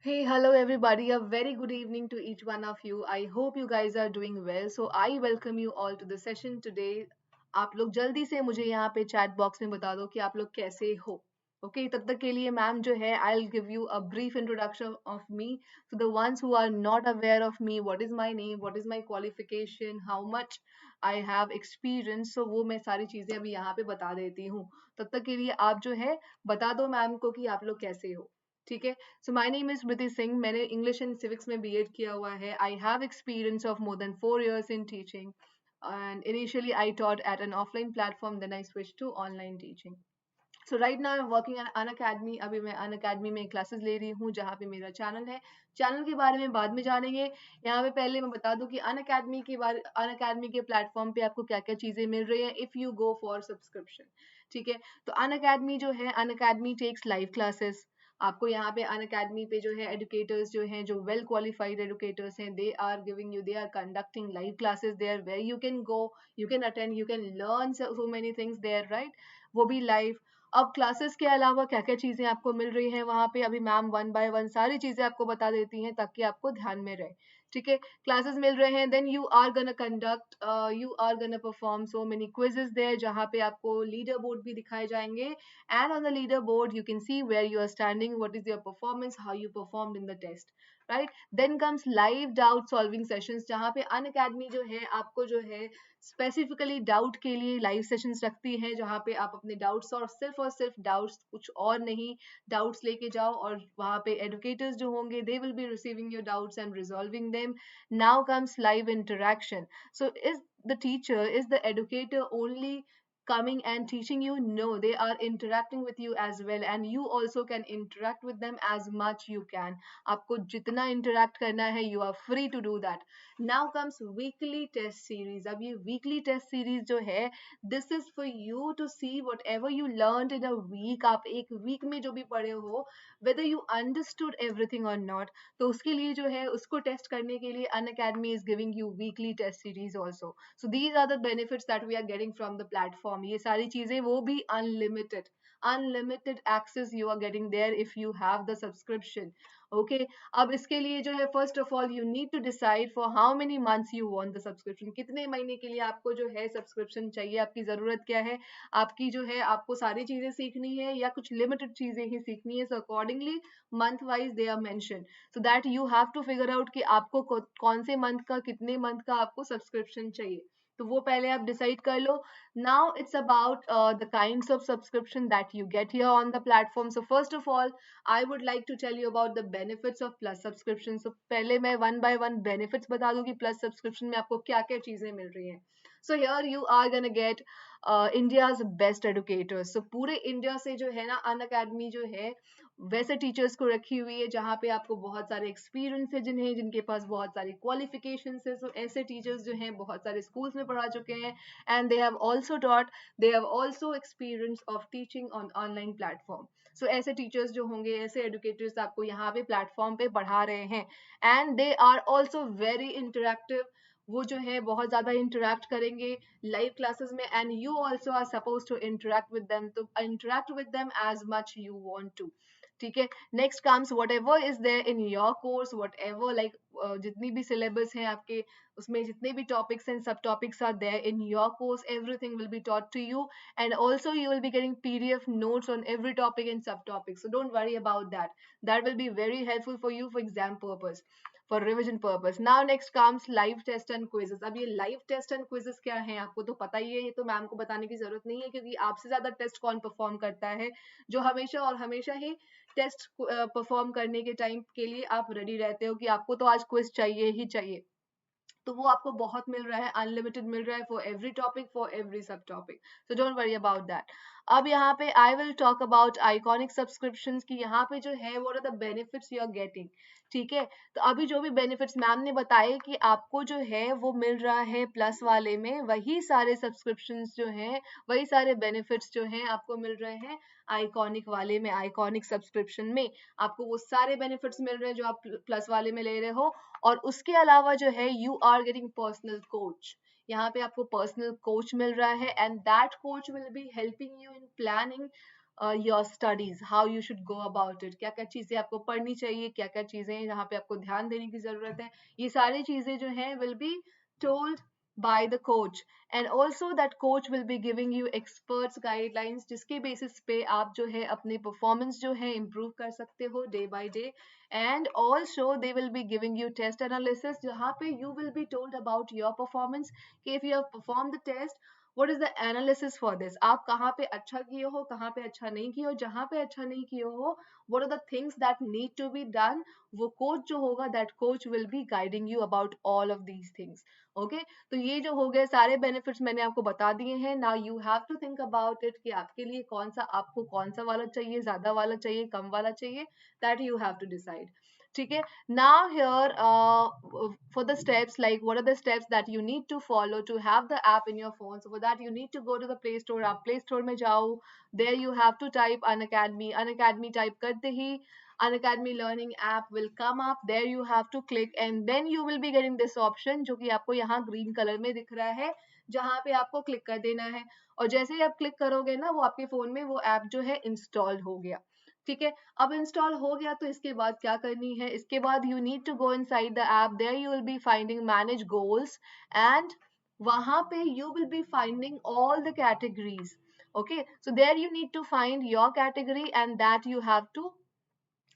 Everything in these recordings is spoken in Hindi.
Hey, hello everybody. A very good evening to each one of you. I hope you guys are doing well. So I welcome you all to the session today. आप लोग जल्दी से मुझे यहाँ पे चैट बॉक्स में बता दो कि आप लोग कैसे हो. ओके तब तक के लिए मैम जो है I will give you a brief introduction of me to the ones who are not aware of me. What is my name, what is my qualification, how much I have experience. So वो मैं सारी चीजें अभी यहाँ पे बता देती हूँ. तब तक के लिए आप जो है बता दो मैम को कि आप लोग कैसे हो. ठीक है. So my name is Smriti Singh. मैंने English and Civics में B.Ed किया हुआ है. I have experience of more than 4 years in teaching. And initially I taught at an offline platform, then I switched to online teaching. So right now I'm working at Unacademy. अभी मैं Unacademy में क्लासेस ले रही हूँ जहाँ पे मेरा चैनल है. चैनल के बारे में बाद में जानेंगे. यहाँ पे पहले मैं बता दूँ कि Unacademy के प्लेटफॉर्म पे आपको क्या क्या चीज़ें मिल रही हैं if you go for subscription. ठीक है. तो Unacademy जो है Unacademy टेक्स लाइव क्लासेस. आपको यहाँ पे Unacademy पे जो है एडुकेटर्स जो हैं जो वेल क्वालिफाइड एडुकेटर्स हैं they are conducting live classes there where you can go, you can attend, you can learn so many things there, right. वो भी लाइव. अब क्लासेस के अलावा क्या क्या चीजें आपको मिल रही हैं वहां पे अभी मैम वन बाय वन सारी चीजें आपको बता देती हैं ताकि आपको ध्यान में रहे. ठीक है. क्लासेस मिल रहे हैं. Then you are gonna perform so many quizzes there जहाँ पे आपको लीडर बोर्ड भी दिखाए जाएंगे. And on the leaderboard you can see where you are standing, what is your performance, how you performed in the test, right. Then comes live doubt solving sessions जहाँ पे Unacademy जो है आपको जो है स्पेसिफिकली डाउट के लिए लाइव सेशंस रखती है जहाँ पे आप अपने डाउट्स और सिर्फ डाउट्स, कुछ और नहीं, डाउट्स लेके जाओ और वहाँ पे एडुकेटर्स जो होंगे they will be receiving your doubts and resolving them. Now comes live interaction. So is the teacher, is the educator only coming and teaching you? No, they are interacting with you as well and you also can interact with them as much you can. आपको जितना interact करना है you are free to do that. Now comes weekly test series. अब ये weekly test series जो है this is for you to see whatever you learned in a week. आप एक week में जो भी पढ़े हो whether you understood everything or not, तो उसके लिए जो है उसको टेस्ट करने के लिए Unacademy is giving you weekly test series also. So these are the benefits that we are getting from the platform. ये सारी चीजें वो भी unlimited access you are getting there if you have the subscription. Okay. अब इसके लिए जो है first of all you need to decide for how many months you want the subscription. कितने महीने के लिए आपको जो है subscription चाहिए, आपकी जरूरत क्या है, आपकी जो है आपको सारी चीजें सीखनी है या कुछ limited चीजें ही सीखनी है. So accordingly month wise they are mentioned so that you have to figure out कि आपको कौन से मंथ का, कितने मंथ का आपको सब्सक्रिप्शन चाहिए. तो वो पहले आप डिसाइड कर लो. Now it's about the kinds of subscription that you get here on the platform. So first of all I would like to tell you about the benefits of plus subscription. So पहले मैं वन बाय वन बेनिफिट्स बता दूं कि प्लस सब्सक्रिप्शन में आपको क्या क्या चीजें मिल रही हैं. So here you are gonna get India's best educators. So पूरे इंडिया से जो है ना Unacademy जो है वैसे टीचर्स को रखी हुई है जहाँ पे आपको बहुत सारे एक्सपीरियंस है, जिनके पास बहुत सारी क्वालिफिकेशंस है. सो ऐसे टीचर्स जो हैं बहुत सारे स्कूल्स में पढ़ा चुके हैं and they have also experience of teaching on online platform. So ऐसे टीचर्स जो होंगे, ऐसे एडुकेटर्स आपको यहाँ पे प्लेटफॉर्म पे पढ़ा रहे हैं and they are also very interactive. वो जो है बहुत ज्यादा इंटरेक्ट करेंगे लाइव क्लासेस में and you also are suppose to interact with them, तो interact with them as much you want to. ठीक है. Next comes whatever is there in your course, whatever like जितनी भी सिलेबस है आपके उसमें जितने भी टॉपिक्स एंड सब topics are there in your course, everything will be taught to you and also you will be getting PDF notes on every topic and subtopic. So don't worry about that. That will be very helpful for you for exam purpose, for revision purpose. Now next comes live test and quizzes. अब ये live test and quizzes क्या है आपको तो पता ही है, ये तो मैम को बताने की जरूरत नहीं है क्योंकि आपसे ज्यादा टेस्ट कौन परफॉर्म करता है, जो हमेशा और हमेशा ही टेस्ट परफॉर्म करने के टाइम के लिए आप रेडी रहते हो कि आपको तो आज क्विज चाहिए ही चाहिए. तो वो आपको बहुत मिल रहा है, अनलिमिटेड मिल रहा है for every topic, for every subtopic. So don't worry about that. अब यहाँ पे I will talk about iconic subscriptions की. यहाँ पे जो है what are the benefits you are getting. ठीक है. तो अभी जो भी बेनिफिट्स मैम ने बताए कि आपको जो है वो मिल रहा है प्लस वाले में, वही सारे सब्सक्रिप्शंस जो हैं, वही सारे बेनिफिट्स जो हैं आपको मिल रहे हैं आइकॉनिक वाले में. आइकॉनिक सब्सक्रिप्शन में आपको वो सारे बेनिफिट्स मिल रहे हैं जो आप प्लस वाले में ले रहे हो. और उसके अलावा जो है you are getting personal coach. यहाँ पे आपको पर्सनल कोच मिल रहा है and that coach will be helping you in planning your studies, how you should go about it, क्या क्या चीजें आपको पढ़नी चाहिए, क्या क्या चीजें जहाँ पे आपको ध्यान देने की जरूरत है, ये सारी चीजें जो हैं will be told by the coach. And also that coach will be giving you experts guidelines जिसके basis पे आप जो है अपने performance जो है improve कर सकते हो day by day. And also they will be giving you test analysis जहाँ पे you will be told about your performance कि if you have performed the test, what is the analysis for this, आप कहाँ पे अच्छा किए हो, कहाँ पे अच्छा नहीं किए हो, जहाँ पे अच्छा नहीं किए हो, what are the things that need to be done, वो coach जो होगा, that coach will be guiding you about all of these things. Okay तो ये जो हो गए सारे बेनिफिट्स मैंने आपको बता दिए हैं. Now you have to think about it कि आपके लिए कौन सा, आपको कौन सा वाला चाहिए, ज्यादा वाला चाहिए, कम वाला चाहिए, that you have to decide. ठीक है. Now here for the steps, like what are the steps that you need to follow to have the app in your phone. So for that you need to go to the play store. आप प्ले स्टोर में जाओ, there you have to type Unacademy. Unacademy type करते ही Unacademy learning app will come up. There you have to click and then you will be getting this option जो कि आपको यहाँ ग्रीन कलर में दिख रहा है, जहाँ पे आपको क्लिक कर देना है. और जैसे ही आप क्लिक करोगे ना, वो आपके फोन में वो ऐप जो है इंस्टॉल हो गया. ठीक है. अब इंस्टॉल हो गया तो इसके बाद क्या करनी है, इसके बाद you need to go inside the app. There you will be finding manage goals and वहां पे you will be finding all the categories. Okay so there you need to find your category and that you have to,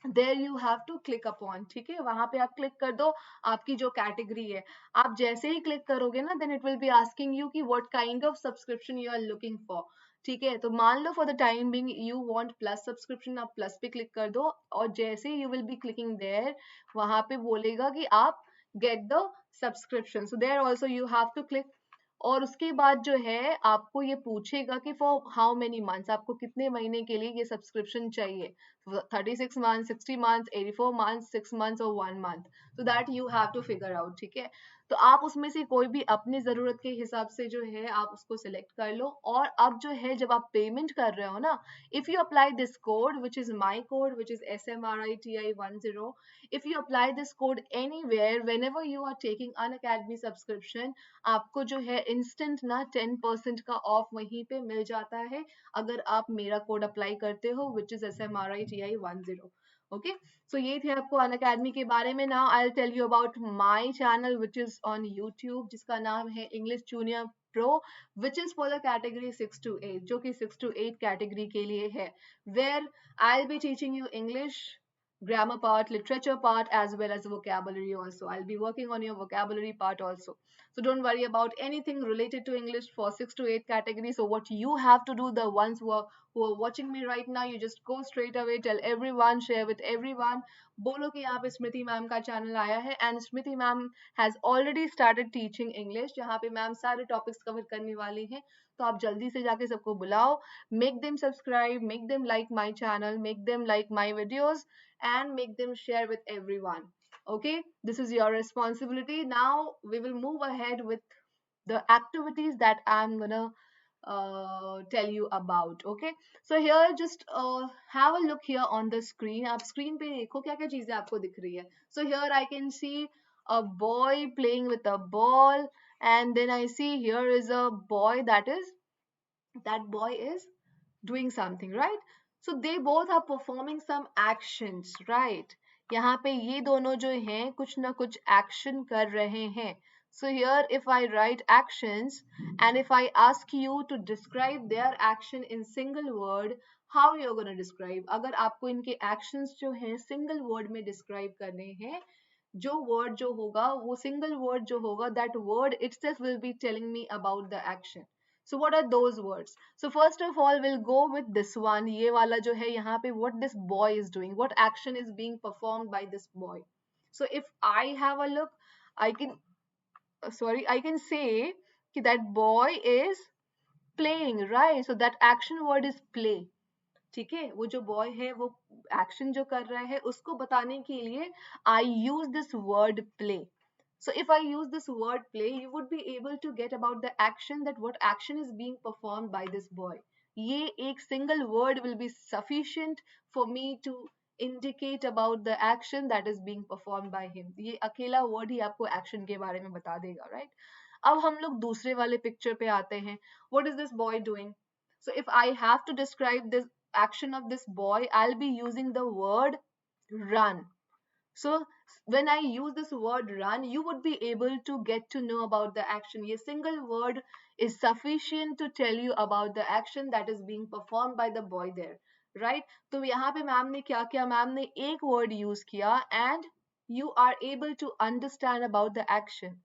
there you have to click upon. ठीक है. वहां पे आप क्लिक कर दो आपकी जो कैटेगरी है. आप जैसे ही क्लिक करोगे ना, then it will be asking you कि what kind of subscription you are looking for. ठीक है. तो मान लो for the time being you want plus subscription, आप प्लस पे क्लिक कर दो. और जैसे you will be clicking there, वहां पे बोलेगा कि आप get the subscription. So there also you have to click. और उसके बाद जो है आपको ये पूछेगा कि फॉर हाउ मेनी मंथ्स, आपको कितने महीने के लिए ये सब्सक्रिप्शन चाहिए. 36 months, 60 months, 84 months, 6 months or 1 month. So that you have to figure out. ठीक है. तो आप उसमें से कोई भी अपनी जरूरत के हिसाब से जो है आप उसको सिलेक्ट कर लो. और अब जो है जब आप पेमेंट कर रहे हो ना, if you apply this code which is my code which is SMRITI10, if you apply this code anywhere whenever you are taking Unacademy subscription, आपको जो है इंस्टेंट ना 10% का ऑफ वहीं पे मिल जाता है अगर आप मेरा कोड अप्लाई करते हो which is SMRITI10. Okay so ये थे आपको Unacademy के बारे में. Now I will tell you about my channel which is on YouTube, जिसका नाम है English junior pro, which is for the category 6 to 8, जो कि 6 to 8 कैटेगरी के लिए है. Where I will be teaching you English grammar part, literature part, as well as vocabulary also. I'll be working on your vocabulary part also. So don't worry about anything related to English for 6 to 8 categories. So what you have to do, the ones who are watching me right now, you just go straight away, tell everyone, share with everyone. बोलो कि यहाँ पे स्मृति मैम का चैनल आया है and Smriti ma'am has already started teaching English, जहाँ पे मैम सारे टॉपिक्स कवर करने वाली हैं. तो आप जल्दी से जाके सबको बुलाओ, make them subscribe, make them like my channel, make them like my videos, and make them share with everyone. Okay, this is your responsibility. Now we will move ahead with the activities that I'm gonna tell you about. Okay, so here just have a look here on the screen. आप screen पे देखो क्या क्या चीजें आपको दिख रही है. So here I can see a boy playing with a ball, and then I see here is a boy, that boy is doing something, right? So they both are performing some actions, right? यहाँ पे ये दोनों जो हैं कुछ ना कुछ action कर रहे हैं. So here if I write actions and if I ask you to describe their action in single word, how you're going to describe? अगर आपको इनके actions जो हैं single word में describe करने हैं, जो word जो होगा वो single word जो होगा, that word itself will be telling me about the action. So what are those words? So first of all, we'll go with this one. ये वाला जो है यहाँ पे, what this boy is doing, what action is being performed by this boy. So if I have a look, I can, I can say that boy is playing, right? So that action word is play. ठीक है. वो जो बॉय है वो एक्शन जो कर रहा है उसको बताने के लिए I use this word play. So if I use this word play, you would be able to get about the action, that what action is being performed by this boy. ये एक single word will be sufficient for me to indicate about the action that is being performed by him. ये अकेला word ही आपको action के बारे में बता देगा, right? अब हम लोग दूसरे वाले picture पे आते हैं. What is this boy doing? So if I have to describe action of this boy, I'll be using the word run. So when I use this word run, you would be able to get to know about the action. A single word is sufficient to tell you about the action that is being performed by the boy there, right? तो यहाँ पे मैम ने क्या किया, मैम ने एक word use किया and you are able to understand about the action.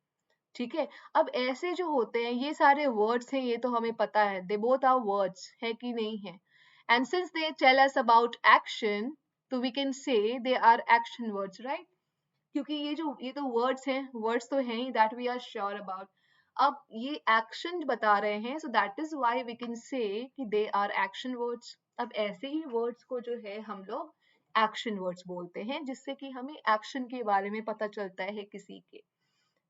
ठीक है, अब ऐसे जो होते हैं ये सारे वर्ड्स हैं, ये तो हमें पता है, दे बोथ आर वर्ड्स, है कि नहीं है, and since they tell us about action, तो we can say they are action words, right? क्योंकि ये तो वर्ड्स हैं, वर्ड्स तो हैं ही, that we are sure about. अब ये एक्शन बता रहे हैं, so that is why we can say कि दे आर एक्शन वर्ड्स. अब ऐसे ही वर्ड्स को जो है हम लोग एक्शन वर्ड्स बोलते हैं, जिससे कि हमें एक्शन के बारे में पता चलता है किसी के.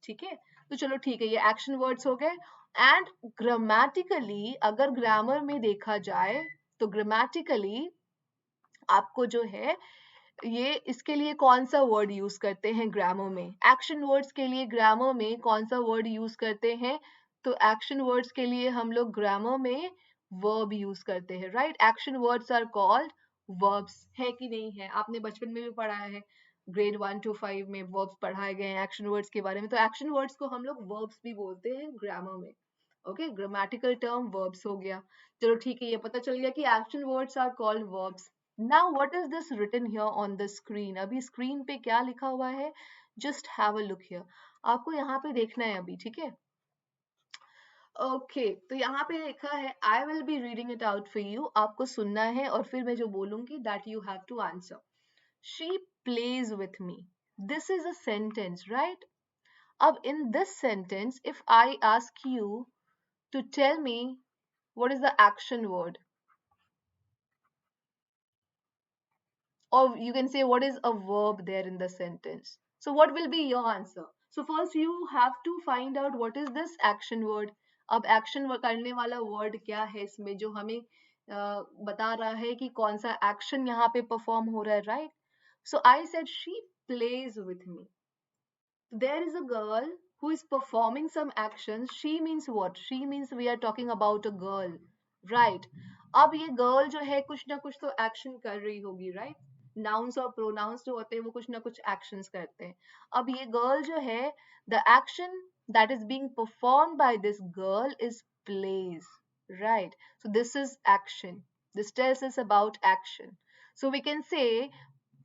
ठीक है, तो चलो ठीक है, ये एक्शन वर्ड्स हो गए. एंड ग्रामेटिकली अगर ग्रामर में देखा जाए तो ग्रामेटिकली आपको जो है ये इसके लिए कौन सा वर्ड यूज करते हैं ग्रामर में, एक्शन वर्ड्स के लिए ग्रामर में कौन सा वर्ड यूज करते हैं, तो एक्शन वर्ड्स के लिए हम लोग ग्रामर में वर्ब यूज करते हैं, right? Action words are called verbs, है कि नहीं है? आपने बचपन में भी पढ़ा है, ग्रेड 1 to 5 में वर्ब्स पढ़ाए गए हैं एक्शन वर्ड्स के बारे में. तो एक्शन वर्ड्स को हम लोग वर्ब्स भी बोलते हैं ग्रामर में. ओके, ग्रामेटिकल टर्म वर्ब्स हो गया. चलो ठीक है, ये पता चल गया कि action words are called verbs. Now what is this written here on the screen? अभी स्क्रीन पे क्या लिखा हुआ है? Just have a look here. आपको यहाँ पे देखना है अभी, ठीक है? ओके, तो यहाँ पे लिखा है I will be reading it out for you. आपको सुनना है और फिर मैं जो बोलूंगी that you have to answer. She plays with me. This is a sentence, right? अब in this sentence, if I ask you to tell me what is the action word, or you can say what is a verb there in the sentence, so what will be your answer? So first you have to find out what is this action word. अब action करने वाला word क्या है इसमें जो हमें बता रहा है कि कौन सा action यहाँ पे perform हो रहा है, right? So I said she plays with me. There is a girl who is performing some actions. She means what? She means we are talking about a girl, right? अब ये girl जो है कुछ ना कुछ तो action कर रही होगी, right? Nouns और pronouns जो होते हैं वो कुछ ना कुछ actions करते हैं. अब ये girl जो है, the action that is being performed by this girl is plays, right? So this is action. This tells us about action. So we can say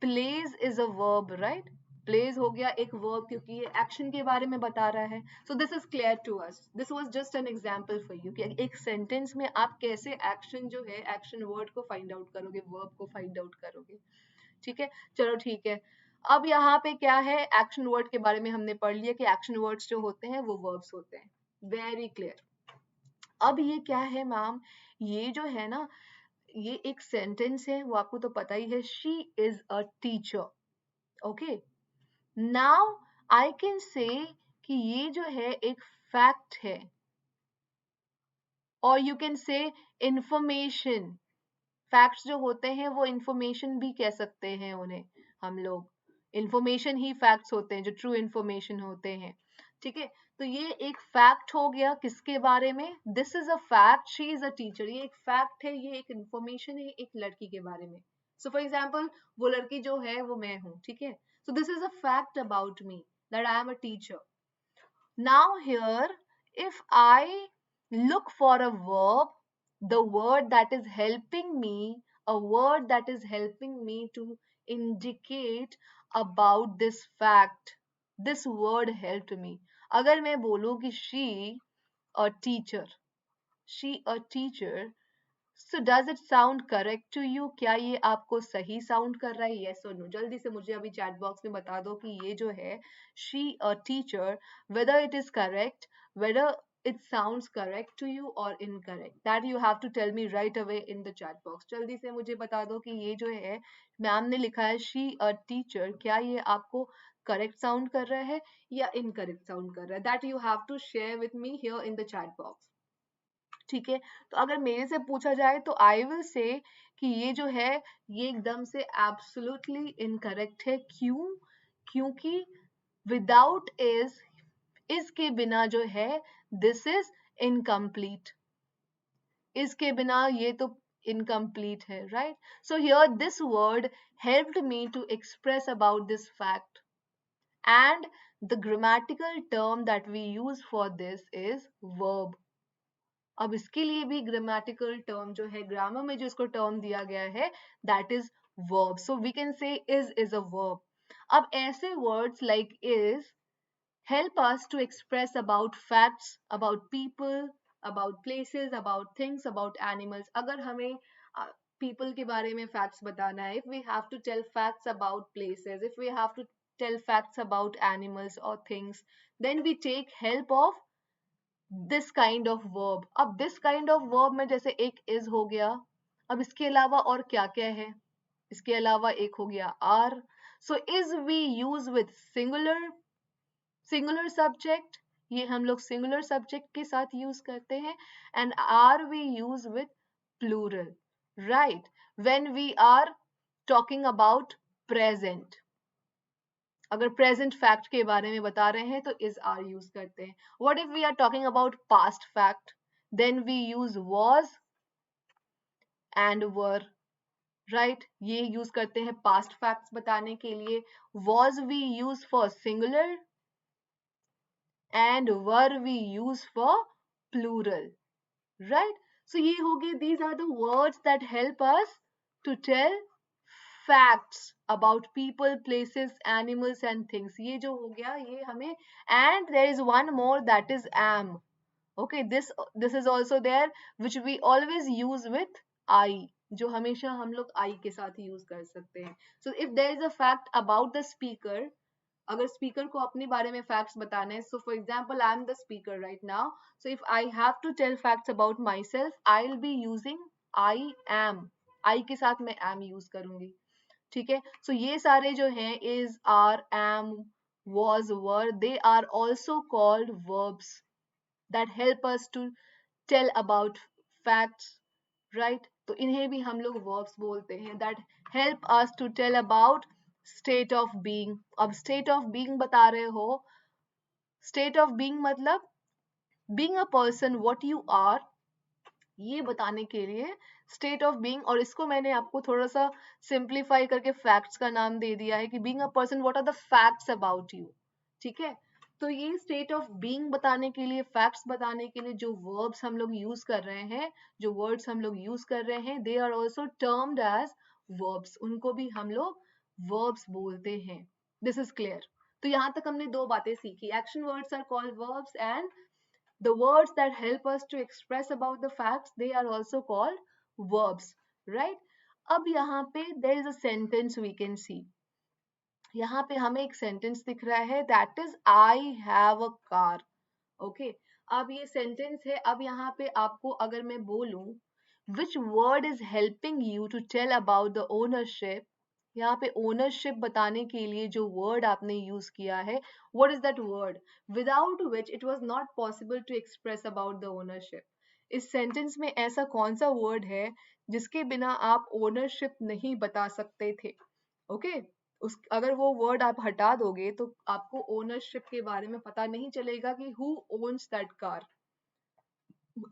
plays is a verb, right? Plays हो गया एक वर्ब क्योंकि ये एक्शन के बारे में बता रहा है. So this is clear to us. This was just an example for you कि एक सेंटेंस में आप कैसे एक्शन जो है एक्शन वर्ड को फाइंड आउट करोगे, वर्ब को फाइंड आउट करोगे. ठीक है, चलो ठीक है. अब यहाँ पे क्या है, एक्शन वर्ड के बारे में हमने पढ़ लिया कि एक्शन वर्ड्स जो होते हैं वो वर्ब्स होते हैं. Very clear. अब ये क्या है मैम, ये जो है ना, ये एक सेंटेंस है, वो आपको तो पता ही है. She is a teacher. Okay, now I can say कि ये जो है एक फैक्ट है, और you can say information. Facts जो होते हैं वो इंफॉर्मेशन भी कह सकते हैं उन्हें हम लोग. इंफॉर्मेशन ही फैक्ट्स होते हैं जो ट्रू इंफॉर्मेशन होते हैं. ठीक है, तो ये एक फैक्ट हो गया किसके बारे में, this is a fact, she is a teacher. ये एक फैक्ट है, ये एक इंफॉर्मेशन है एक लड़की के बारे में. सो फॉर एग्जाम्पल वो लड़की जो है वो मैं हूँ, ठीक है. So this is a fact about me that I am a teacher. Now here, if I look for a verb, the word that is helping me, a word that is helping me to indicate about this fact, this word helped me. अगर मैं बोलूँ कि she a teacher, she a teacher, So does it sound correct to you? क्या ये आपको सही साउंड कर रहा है? Yes or no? जल्दी से मुझे अभी चैट बॉक्स में बता दो कि ये जो है she a teacher, whether it is correct, whether it sounds correct to you or incorrect. That you have to tell me right away in the chat box. जल्दी से मुझे बता दो कि ये जो है मैम ने लिखा है she a teacher, क्या ये आपको करेक्ट साउंड कर रहा है या इनकरेक्ट साउंड कर रहा है? That you have to share with me here in the chat box. ठीक है, तो अगर मेरे से पूछा जाए तो आई विल से कि ये जो है ये एकदम से एब्सोल्युटली इनकरेक्ट है. क्यों? क्योंकि विदाउट इज, इसके बिना जो है दिस इज इनकम्प्लीट. इसके बिना ये तो incomplete है, right? So here this word helped me to express about this fact, and the grammatical term that we use for this is verb. अब इसके लिए भी grammatical term जो है, grammar में जो इसको term दिया गया है, that is verb. So we can say is a verb. अब ऐसे words like is help us to express about facts, about people, about places, about things, about animals. अगर हमें people के बारे में facts बताना है, if we have to tell facts about places, if we have to tell facts about animals or things, then we take help of this kind of verb. अब this kind of verb में जैसे एक is हो गया, अब इसके अलावा और क्या क्या है, इसके अलावा एक हो गया are. So is we use with singular subject, ये हम लोग singular subject के साथ use करते हैं, and are we use with plural, right? When we are talking about present, अगर present fact के बारे में बता रहे हैं तो is are use करते हैं. What if we are talking about past fact? Then we use was and were, right? ये use करते हैं past facts बताने के लिए. Was we use for singular and were we use for plural, right? So ये हो गए, these are the words that help us to tell facts about people, places, animals and things. ये जो हो गया ये हमें, and there is one more, that is am. Okay, this is also there, which we always use with I, जो हमेशा हम लोग I के साथ use कर सकते हैं. So if there is a fact about the speaker, अगर स्पीकर को अपने बारे में फैक्ट्स बताने हैं, so for example I am the speaker right now, so if I have to tell facts about myself, I will be using I am, I के साथ मैं एम यूज करूंगी, ठीक है? सो ये सारे जो हैं is, are, am, was, were, they are also called verbs that help us to tell about facts, right? तो इन्हें भी हम लोग verbs बोलते हैं, that help us to tell about state of being. अब state of being बता रहे हो, state of being मतलब being a person what you are, ये बताने के लिए state of being, और इसको मैंने आपको थोड़ा सा simplify करके facts का नाम दे दिया है कि being a person what are the facts about you, ठीक है? तो ये state of being बताने के लिए, facts बताने के लिए जो verbs हम लोग use कर रहे हैं, जो words हम लोग use कर रहे हैं, they are also termed as verbs. उनको भी हम लोग verbs बोलते हैं. This is clear. तो यहाँ तक हमने दो बातें सीखी. Action words are called verbs, and the words that help us to express about the facts, they are also called verbs, right? अब यहाँ पे there is a sentence we can see. यहाँ पे हमें एक sentence दिख रहा है, that is I have a car. Okay, अब ये sentence है. अब यहाँ पे आपको अगर मैं बोलूं which word is helping you to tell about the ownership, यहाँ पे ownership बताने के लिए जो word आपने use किया है, what is that word without which it was not possible to express about the ownership? इस sentence में ऐसा कौन सा word है जिसके बिना आप ownership नहीं बता सकते थे? Okay, अगर वो वर्ड आप हटा दोगे तो आपको ओनरशिप के बारे में पता नहीं चलेगा कि who owns that car.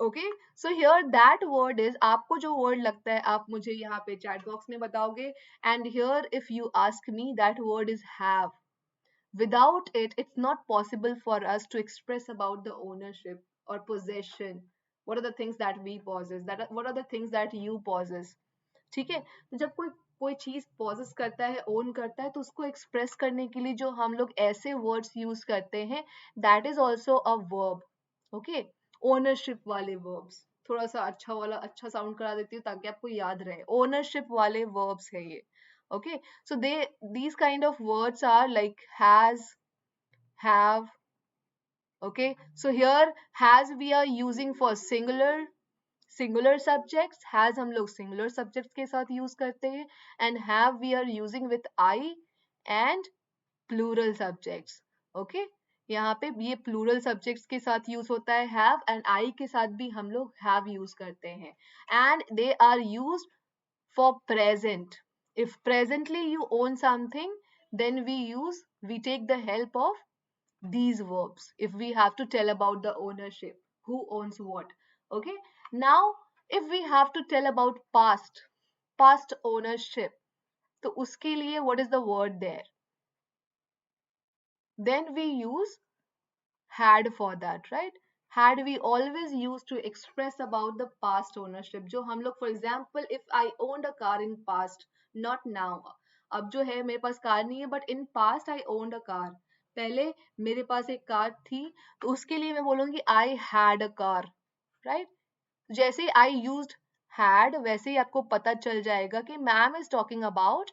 Okay, so here that word is, आपको जो word लगता है आप मुझे यहाँ पे chat box में बताओगे, and here if you ask me, that word is have. Without it, it's not possible for us to express about the ownership or possession. What are the things that we possess? What are the things that you possess? ठीक है? तो जब कोई चीज possess करता है, own करता है, तो उसको express करने के लिए जो हम लोग ऐसे words use करते हैं, that is also a verb. Okay? Ownership वाले verbs. थोड़ा सा अच्छा sound करा देती हूँ ताकि आपको याद रहे. Ownership वाले verbs है ये. Okay? So these kind of words are like has, have. Okay? So here has we are using for singular subjects, has हम लोग singular subjects के साथ use करते हैं, and have we are using with I and plural subjects. Okay, यहाँ पे ये plural subjects के साथ use होता है have, and I के साथ भी हम लोग have use करते हैं, and they are used for present. If presently you own something, then we take the help of these verbs if we have to tell about the ownership, who owns what. Okay, now if we have to tell about past ownership, तो उसके लिए what is the word there? Then we use had for that, right? Had we always used to express about the past ownership, जो हम लोग for example if I owned a car in past, not now, अब जो है मेरे पास कार नहीं है but in past I owned a car, पहले मेरे पास एक कार थी, तो उसके लिए मैं बोलूंगी I had a car, right? जैसे ही I used had, वैसे ही आपको पता चल जाएगा कि ma'am is talking about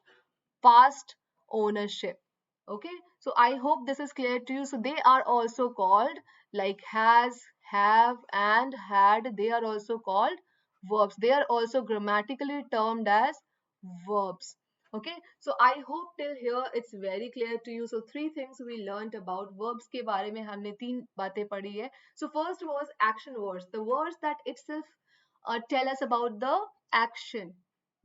past ownership. Okay, so I hope this is clear to you. So they are also called like has, have, and had. They are also called verbs. They are also grammatically termed as verbs. Okay, so I hope till here it's very clear to you. So three things we learned about verbs के बारे में हमने तीन बातें पढ़ी है. So first was action words, the words that itself tell us about the action.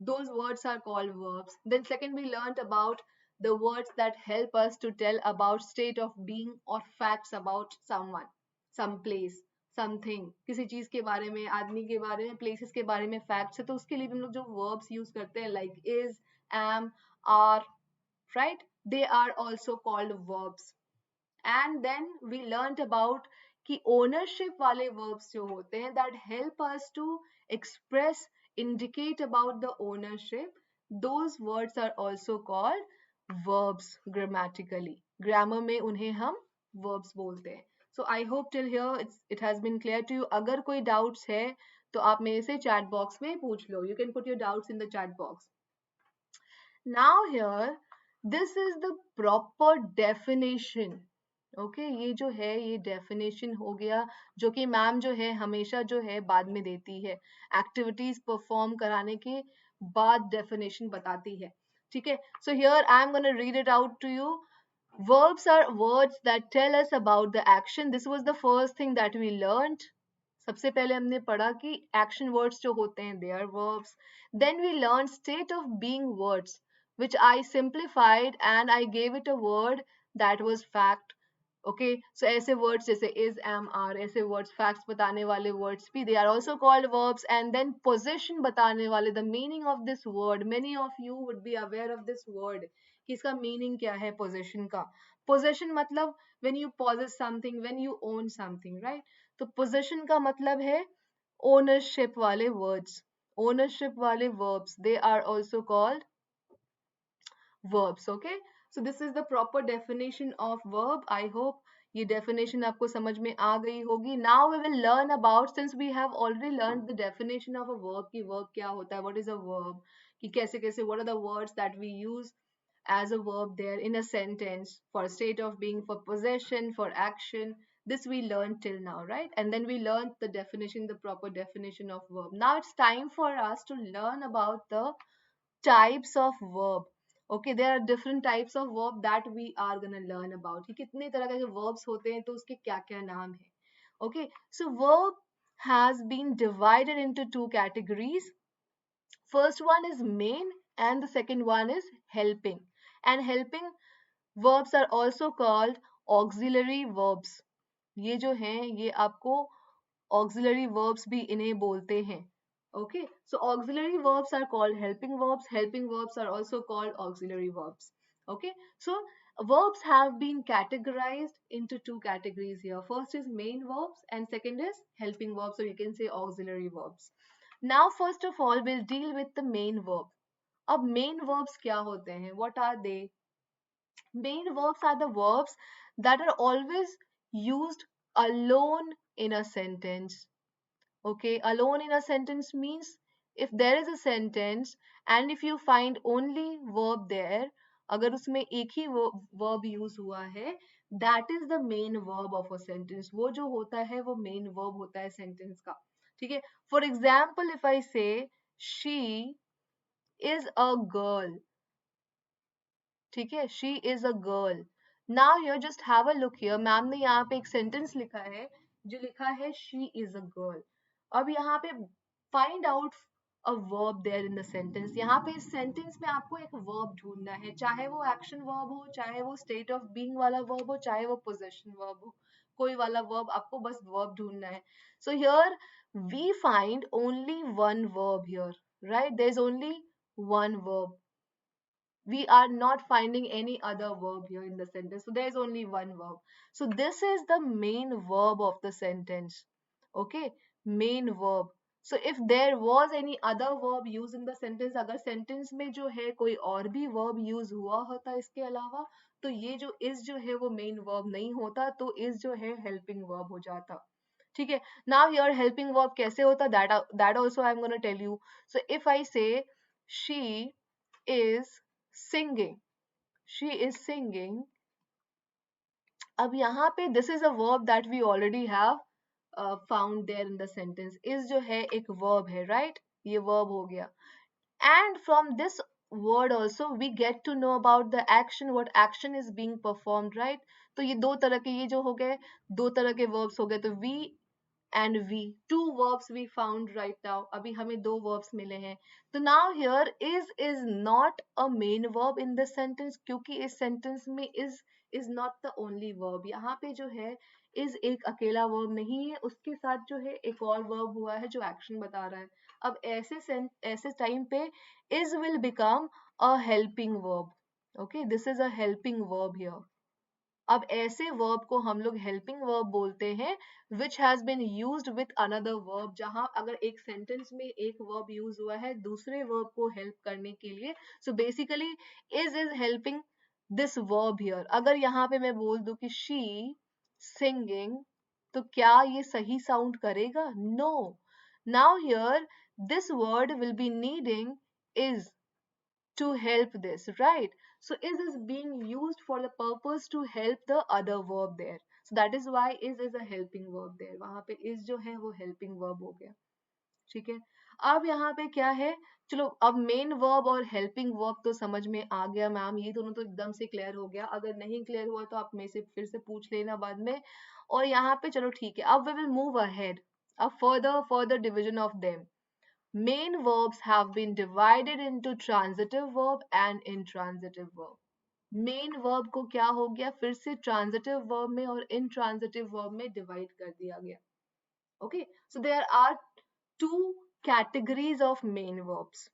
Those words are called verbs. Then second, we learned about the words that help us to tell about state of being or facts about someone, some place, something. किसी चीज के बारे में, आदमी के बारे में, places के बारे में facts है, तो उसके लिए भी हम लोग जो verbs use करते हैं like is, am, are, right? They are also called verbs. And then we learnt about कि ownership वाले verbs जो होते हैं that help us to express, indicate about the ownership, those words are also called verbs grammatically. Grammar में उन्हें हम verbs बोलते हैं. So I hope till here it has been clear to you. अगर कोई doubts है तो आप मेरे से chat box में पूछ लो. You can put your doubts in the chat box. Now here, this is the proper definition. Okay ये जो है ये डेफिनेशन हो गया, जो कि मैम जो है हमेशा जो है बाद में देती है, एक्टिविटीज परफॉर्म कराने के बाद डेफिनेशन बताती है. ठीक है, so here I am gonna read it out to you. Verbs are words that tell us about the action. This was the first thing that we learned. सबसे पहले हमने पढ़ा कि action words जो होते हैं they are verbs. Then we learned state of being words, which I simplified and I gave it a word that was fact. Okay, so ऐसे words जैसे is, am, are, ऐसे words facts बताने वाले words भी they are also called verbs. And then possession बताने वाले, the meaning of this word, many of you would be aware of this word कि इसका meaning क्या है possession का. Possession मतलब when you possess something, when you own something, right? तो possession का मतलब है ownership वाले words, ownership वाले verbs, they are also called verbs. Okay, so this is the proper definition of verb. I hope ये definition आपको समझ में आ गई होगी. Now we will learn about, since we have already learned the definition of a verb कि verb क्या होता है, what is a verb, कि कैसे कैसे what are the words that we use as a verb there in a sentence, for state of being, for possession, for action. This we learned till now, right? And then we learned the definition, the proper definition of verb. Now it's time for us to learn about the types of verb. Okay, there are different types of verb that we are gonna learn about कि कितने तरह के verbs होते हैं, तो उसके क्या क्या नाम है. Okay, so verb has been divided into two categories. First one is main and the second one is helping. And helping verbs are also called auxiliary verbs. ये जो हैं ये आपको auxiliary verbs भी इन्हें बोलते हैं. Okay, so auxiliary verbs are called helping verbs. Helping verbs are also called auxiliary verbs. Okay, so verbs have been categorized into two categories here. First is main verbs and second is helping verbs, so you can say auxiliary verbs. Now first of all we'll deal with the main verb. अब main verbs क्या होते हैं? What are they? Main verbs are the verbs that are always used alone in a sentence. Okay, alone in a sentence means if there is a sentence and if you find only verb there, अगर उसमें एक ही verb use हुआ है, that is the main verb of a sentence. वो जो होता है वो main verb होता है sentence का. ठीक है, for example if I say she is a girl, ठीक है, she is a girl. Now here just have a look here. Ma'am ने यहाँ पे एक sentence लिखा है, जो लिखा है she is a girl. अब यहाँ पे find out a verb there in the sentence. यहाँ पे इस sentence में आपको एक verb ढूंढना है, चाहे वो action verb हो, चाहे वो state of being वाला verb हो, चाहे वो possession verb हो, कोई वाला verb, आपको बस verb ढूंढना है. So here we find only one verb here, right? There's only one verb. We are not finding any other verb here in the sentence. So there's only one verb. So this is the main verb of the sentence. Okay, main verb. So if there was any other verb used in the sentence, अगर sentence में जो है कोई और भी verb use हुआ होता इसके अलावा, तो ये जो is जो है वो main verb नहीं होता, तो is जो है helping verb हो जाता. ठीक है. Now here helping verb कैसे होता, that also I'm gonna tell you. So if I say she is singing, she is singing. अब यहाँ पे this is a verb that we already have found there in the sentence. is जो है एक verb है, right? ये verb हो गया. And from this word also we get to know about the action, what action is being performed, right? तो ये दो तरह के, ये जो हो गए दो तरह के verbs हो गए. तो we and we, two verbs we found right now. अभी हमें दो verbs मिले हैं. तो now here is not a main verb in this sentence, क्योंकि इस sentence में is not the only verb. यहाँ पे जो है is एक अकेला verb नहीं है, उसके साथ जो है एक और verb हुआ है जो action बता रहा है. अब ऐसे टाइम पे is will become a helping verb. Okay, this is a helping verb here. अब ऐसे verb को हम लोग helping verb बोलते हैं which has been used with another verb. जहां अगर एक sentence में एक verb use हुआ है दूसरे verb को help करने के लिए, so basically is helping this verb here. अगर यहाँ पे मैं बोल दूं कि she singing, तो क्या ये सही sound करेगा? No. Now here this word will be needing is to help this, right? So is being used for the purpose to help the other verb there. So that is why is a helping verb there. वहां पे is जो है वो helping verb हो गया. ठीक है. अब यहाँ पे क्या है, चलो अब मेन वर्ब और हेल्पिंग वर्ब तो समझ में आ गया मैम, ये दोनों तो एकदम से क्लियर हो गया. अगर नहीं क्लियर हुआ तो आप मेरे से फिर से पूछ लेना बाद में. और यहाँ पे चलो ठीक है, अब वी विल मूव अहेड. अब further division of them. Main verbs have been divided into transitive verb and intransitive verb. Main verb को क्या हो गया, फिर से transitive verb में और intransitive verb में divide कर दिया गया. Okay, so there are two categories of main verbs.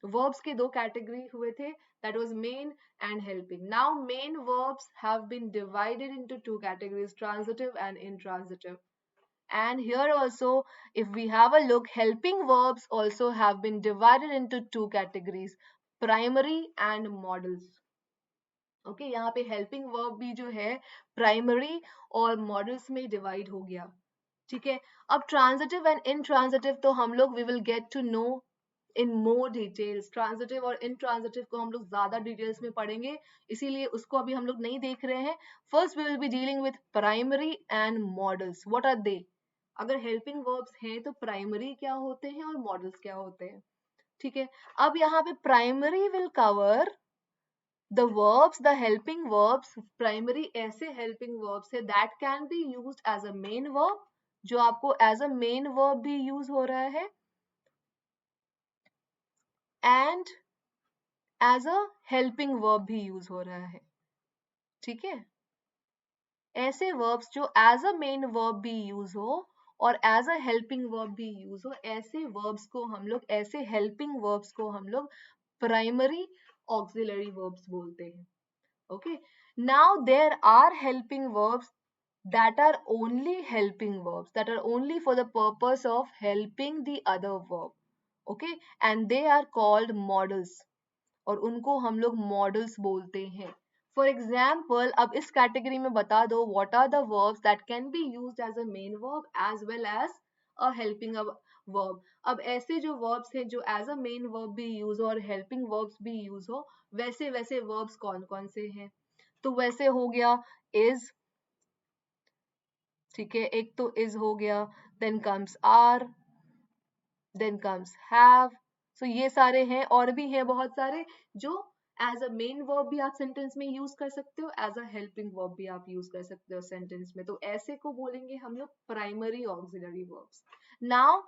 Verbs के दो category हुए थे, that was main and helping. Now main verbs have been divided into two categories, transitive and intransitive. And here also, if we have a look, helping verbs also have been divided into two categories, primary and models. Okay, यहाँ पे helping verb भी जो है primary और models में divide हो गया. ठीक है. अब transitive and intransitive तो हम लोग we will get to know in more details. Transitive और intransitive को हम लोग ज़्यादा details में पढ़ेंगे, इसीलिए उसको अभी हम लोग नहीं देख रहे हैं. First we will be dealing with primary and models. What are they? अगर हेल्पिंग वर्ब्स हैं तो प्राइमरी क्या होते हैं और मॉडल्स क्या होते हैं. ठीक है. अब यहाँ पे primary will cover the verbs, the helping verbs. Primary ऐसे हेल्पिंग वर्ब्स है that can be used as a main verb, जो आपको एज अ मेन वर्ब भी यूज हो रहा है and as a helping verb भी यूज हो रहा है. ठीक है. ऐसे वर्ब्स जो एज अ मेन वर्ब भी यूज हो और एज अ हेल्पिंग वर्ब भी यूज हो, ऐसे वर्ब्स को हम लोग, ऐसे हेल्पिंग वर्ब्स को हम लोग प्राइमरी ऑक्सिलरी वर्ब्स बोलते हैं. Okay. Now there are helping verbs that are only helping verbs, that are only for the purpose of helping the other verb. Okay, and they are called modals, और उनको हम लोग मॉडल्स बोलते हैं. फॉर एग्जाम्पल, अब इस कैटेगरी में बता दो what are the verbs that can be used as a main verb as well as a helping verb. अब ऐसे जो वर्ब्स हैं जो एज अ मेन वर्ब भी यूज हो और हेल्पिंग वर्ब्स भी यूज हो, वैसे वैसे वर्ब्स कौन कौन से हैं. तो वैसे हो गया इज. ठीक है, एक तो इज हो गया, then comes are, then comes have. So ये सारे हैं, और भी हैं बहुत सारे जो एज अ मेन वर्ब भी आप सेंटेंस में यूज कर सकते हो, एज अ हेल्पिंग वर्ब भी आप यूज कर सकते हो सेंटेंस में. तो ऐसे को बोलेंगे हम लोग primary auxiliary verbs. Now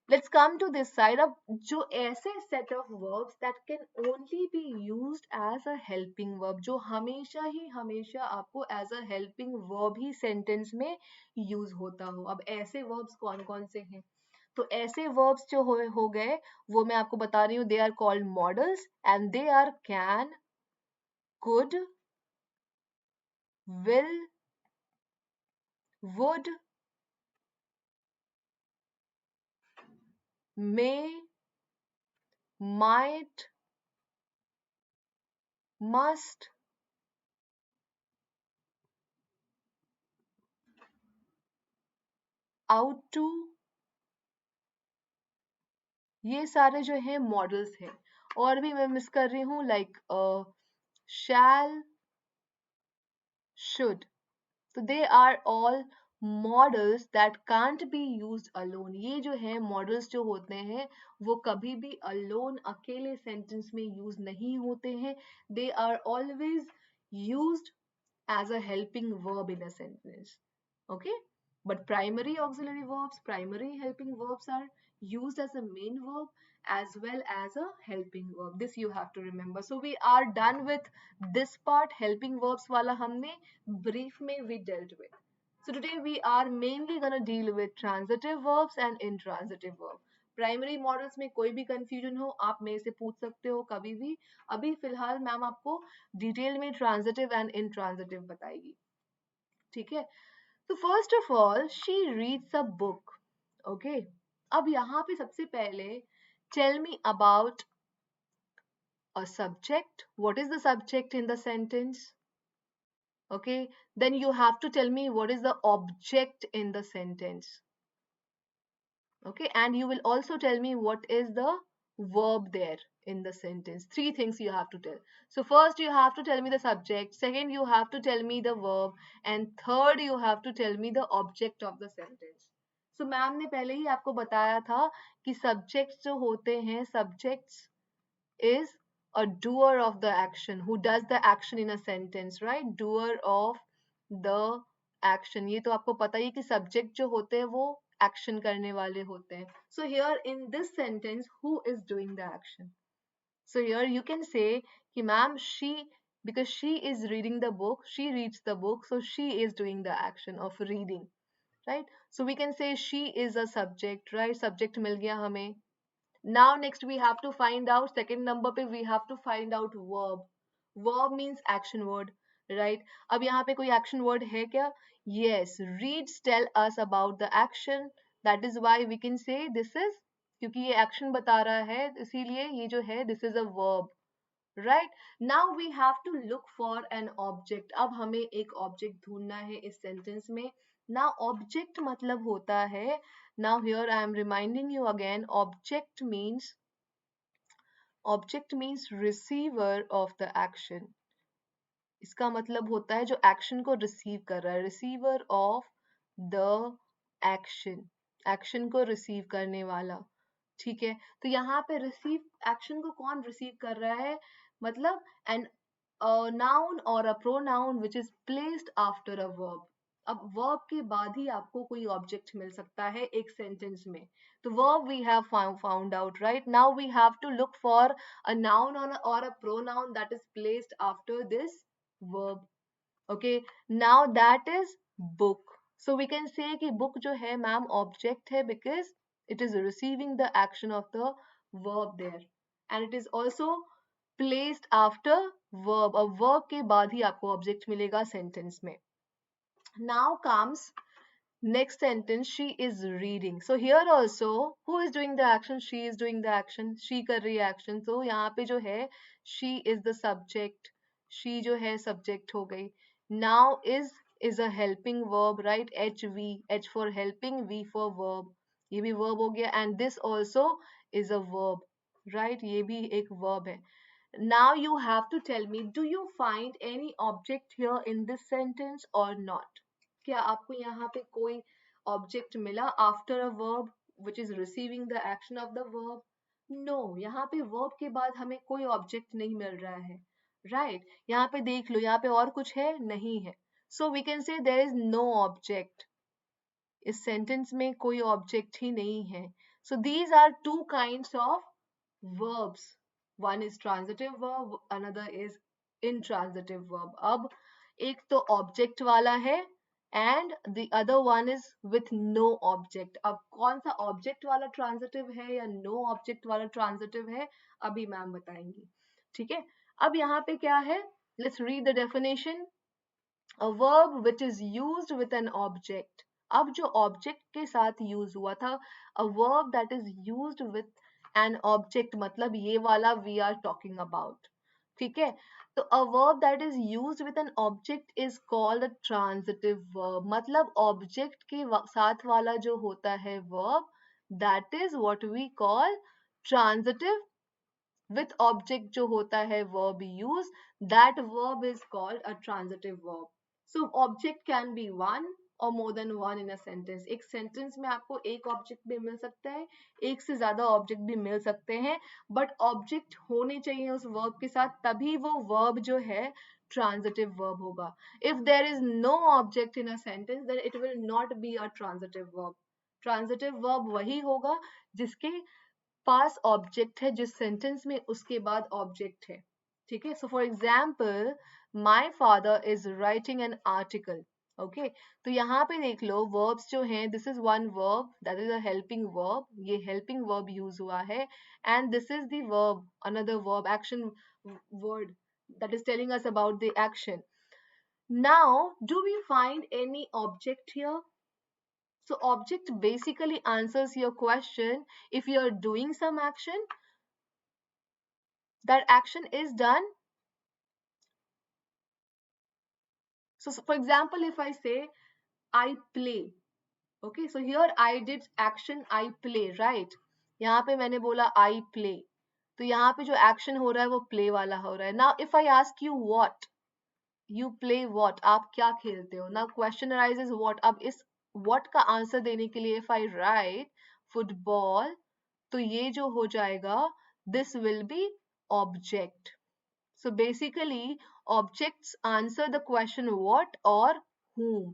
Let's come to this side. अब जो ऐसे set of verbs that can only be used as a helping verb, जो हमेशा ही हमेशा आपको as a helping verb he sentence में use होता हो, अब ऐसे verbs कौन कौन से हैं? तो ऐसे verbs जो हो गए वो मैं आपको बता रही हूँ. They are called modals and they are can, could, will, would, may, might, must, ought to, ये सारे जो हैं मॉडल्स हैं. और भी मैं मिस कर रही हूँ like shall, should. So they are all models that can't be used alone. ये जो है models जो होते हैं वो कभी भी alone अकेले sentence में use नहीं होते हैं. They are always used as a helping verb in a sentence. Okay? But primary auxiliary verbs, primary helping verbs are used as a main verb as well as a helping verb. This you have to remember. So we are done with this part. Helping verbs wala humne brief mein we dealt with. So today we are mainly gonna deal with transitive verbs and intransitive verbs. Primary models में कोई भी कंफ्यूजन हो आप मेरे से पूछ सकते हो कभी भी. अभी फिलहाल मैम आपको डिटेल में ट्रांजिटिव एंड इनट्रांजिटिव बताएगी. ठीक है. तो first of all she reads a book. Okay. अब यहाँ पे सबसे पहले tell me about a subject. What is the subject in the sentence? Okay, then you have to tell me what is the object in the sentence. Okay, and you will also tell me what is the verb there in the sentence. Three things you have to tell. So first you have to tell me the subject, second you have to tell me the verb, and third you have to tell me the object of the sentence. So ma'am ने पहले ही आपको बताया था कि subjects जो होते हैं, subjects is a doer of the action, who does the action in a sentence, right? Doer of the action. ये तो आपको पता ही कि subject जो होते हैं वो action करने वाले होते हैं. So here in this sentence, who is doing the action? So here you can say कि ma'am she, because she is reading the book, she reads the book, so she is doing the action of reading, right? So we can say she is a subject, right? Subject मिल गया हमें. Now next we have to find out, second number पे we have to find out verb. Verb means action word, right? अब यहाँ पे कोई action word है क्या? Yes, reads tell us about the action. That is why we can say this is, क्योंकि ये action बता रहा है इसीलिए ये जो है this is a verb, right? Now we have to look for an object. अब हमें एक object ढूंढना है इस sentence में. Now object मतलब होता है, now here I am reminding you again, object means receiver of the action. इसका मतलब होता है जो एक्शन को रिसीव कर रहा है, receiver of the action, action को रिसीव करने वाला. ठीक है. तो यहाँ पे रिसीव एक्शन को कौन रिसीव कर रहा है? मतलब एन नाउन और a pronoun which is placed after a verb. अब वर्ब के बाद ही आपको कोई ऑब्जेक्ट मिल सकता है एक सेंटेंस में. तो verb we have found out, right? Now we have to look for a noun और a pronoun that is placed after this verb. Okay, now that is book. So we can say कि book जो है मैम object है because it is receiving the action of the verb there, and it is also placed after verb. अब verb के बाद ही आपको object मिलेगा sentence में. Now comes next sentence, she is reading. So here also who is doing the action? She is doing the action. She कर रही है action. So यहाँ पे जो है she is the subject. She जो है subject हो गई. Now is a helping verb, right? HV, H for helping, V for verb. ये भी verb हो गया, and this also is a verb, right? ये भी एक verb है. Now you have to tell me, do you find any object here in this sentence or not? क्या आपको यहाँ पे कोई ऑब्जेक्ट मिला after a verb which is receiving the action of the verb? No, यहाँ पे वर्ब के बाद हमें कोई ऑब्जेक्ट नहीं मिल रहा है, राइट? यहाँ पे देख लो, यहाँ पे और कुछ है? नहीं है. So we can say there is no object. इस सेंटेंस में कोई ऑब्जेक्ट ही नहीं है. So these are two kinds of verbs. One is transitive verb, another is intransitive verb. अब एक तो object वाला है and the other one is with no object. अब कौन सा object वाला transitive है या no object वाला transitive है अभी मैम बताएंगी. ठीक है, अब यहाँ पे क्या है, let's read the definition. A verb which is used with an object. अब जो object के साथ use हुआ था, a verb that is used with an object, मतलब ये वाला we are talking about. ठीक है, तो a verb that is used with an object is called a transitive verb. मतलब object के साथ वाला जो होता है verb, that is what we call transitive. With object जो होता है verb use, that verb is called a transitive verb. So object can be one or more than one in a sentence. एक sentence में आपको एक object भी मिल सकता है, एक से ज़्यादा object भी मिल सकते हैं, but object होने चाहिए उस verb के साथ, तभी वो verb जो है transitive verb होगा. If there is no object in a sentence, then it will not be a transitive verb. Transitive verb वही होगा जिसके पास ऑब्जेक्ट है, जिस सेंटेंस में उसके बाद ऑब्जेक्ट है. ठीक है, सो for example my father is writing an article. Okay, तो यहाँ पे देख लो वर्ब्स जो हैं, this is one verb that is a helping verb, ये हेल्पिंग वर्ब यूज हुआ है, and this is the verb, another verb, action word that is telling us about the action. Now, do we find any object here? So object basically answers your question. If you are doing some action, that action is done. So for example, if I say I play, okay, so here I did action I play, right? यहाँ पे मैंने बोला I play, तो यहाँ पे जो action हो रहा है वो play वाला हो रहा है. Now if I ask you what, you play what, आप क्या खेलते हो? Now question arises what. अब इस what का आंसर देने के लिए if I write football, तो ये जो हो जाएगा, this will be object. So basically objects answer the question what or whom.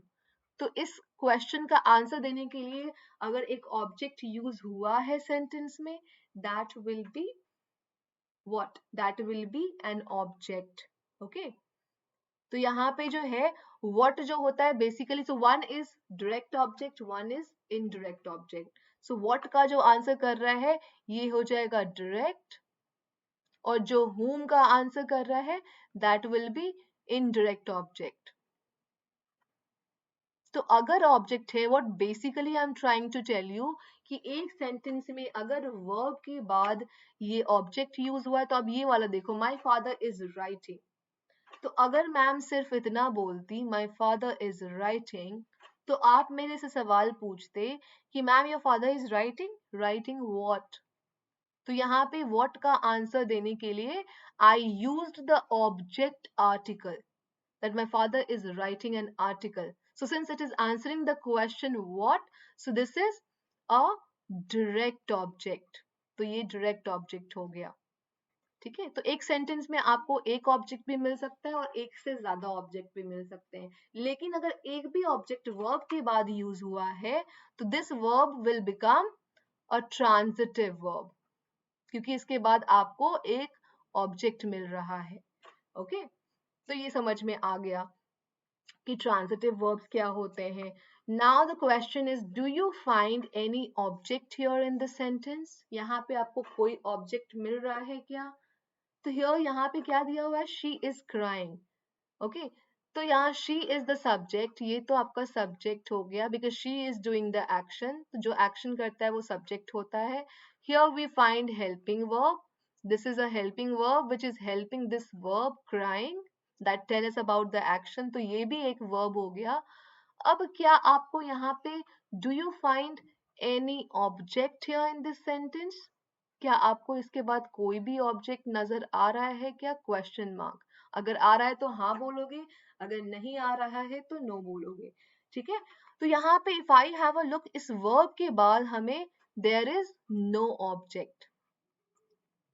तो इस क्वेश्चन का आंसर देने के लिए अगर एक ऑब्जेक्ट यूज हुआ है सेंटेंस में, that will be what? That will be an object. Okay, तो यहाँ पे जो है what जो होता है basically, so one is direct object, one is indirect object. So what का जो आंसर कर रहा है ये हो जाएगा direct, और जो whom का आंसर कर रहा है that will be indirect object. तो अगर ऑब्जेक्ट है, what basically I'm trying to tell you कि एक सेंटेंस में अगर वर्ब के बाद ये ऑब्जेक्ट यूज हुआ है, तो अब ये वाला देखो, my father is writing. तो अगर मैम सिर्फ इतना बोलती my father is writing, तो आप मेरे से सवाल पूछते कि ma'am your father is writing what? तो यहाँ पे what का आंसर देने के लिए I used the object article, that my father is writing an article. So since it is answering the question what, so this is a direct object. तो ये direct object हो गया. ठीक है, तो एक सेंटेंस में आपको एक ऑब्जेक्ट भी मिल सकता है और एक से ज्यादा ऑब्जेक्ट भी मिल सकते हैं, लेकिन अगर एक भी ऑब्जेक्ट वर्ब के बाद यूज हुआ है तो this verb will become a transitive verb, क्योंकि इसके बाद आपको एक ऑब्जेक्ट मिल रहा है. ओके, तो ये समझ में आ गया कि ट्रांजिटिव वर्ब्स क्या होते हैं. Now the question is, do you find any object here in the sentence? यहाँ पे आपको कोई ऑब्जेक्ट मिल रहा है क्या? तो हियर यहाँ पे क्या दिया हुआ है, शी इज क्राइंग. ओके, तो यहाँ शी इज द सब्जेक्ट, ये तो आपका सब्जेक्ट हो गया because she is doing the action, तो जो एक्शन करता है वो सब्जेक्ट होता है. Here we find helping verb, this is a helping verb which is helping this verb crying, that tell us about the action, तो ये भी एक verb हो गया. अब क्या आपको यहाँ पे do you find any object here in this sentence? क्या आपको इसके बाद कोई भी ऑब्जेक्ट नजर आ रहा है क्या? Question mark. अगर आ रहा है तो हाँ बोलोगे, अगर नहीं आ रहा है तो नो बोलोगे. ठीक है, तो यहाँ पे if I have a look, इस verb के बाद हमें there is no object.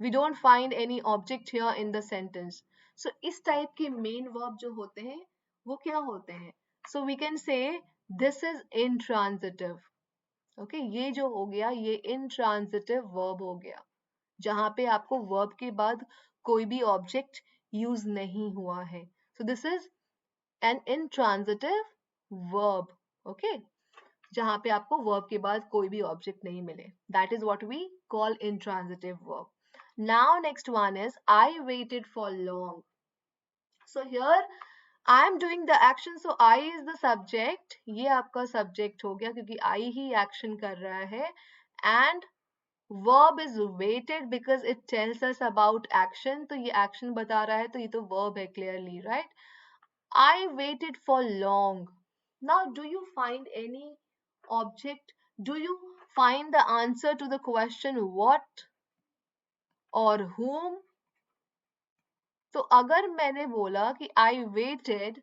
We don't find any object here in the sentence. So इस टाइप के मेन वर्ब जो होते हैं वो क्या होते हैं? So we can say this is intransitive. Okay ये जो हो गया ये इंट्रांजिटिव वर्ब हो गया, जहां पे आपको वर्ब के बाद कोई भी ऑब्जेक्ट यूज नहीं हुआ है. So this is an intransitive verb. Okay जहां पे आपको वर्ब के बाद कोई भी ऑब्जेक्ट नहीं मिले, that is what we call intransitive verb. Now next one is I waited for long. So here I am doing the action, so I is the subject. ये आपका subject हो गया क्योंकि I ही action कर रहा है, and verb is waited because it tells us about action. तो ये action बता रहा है तो ये तो verb है clearly, right? I waited for long. Now do you find any object? Do you find the answer to the question what or whom? तो अगर मैंने बोला कि I waited,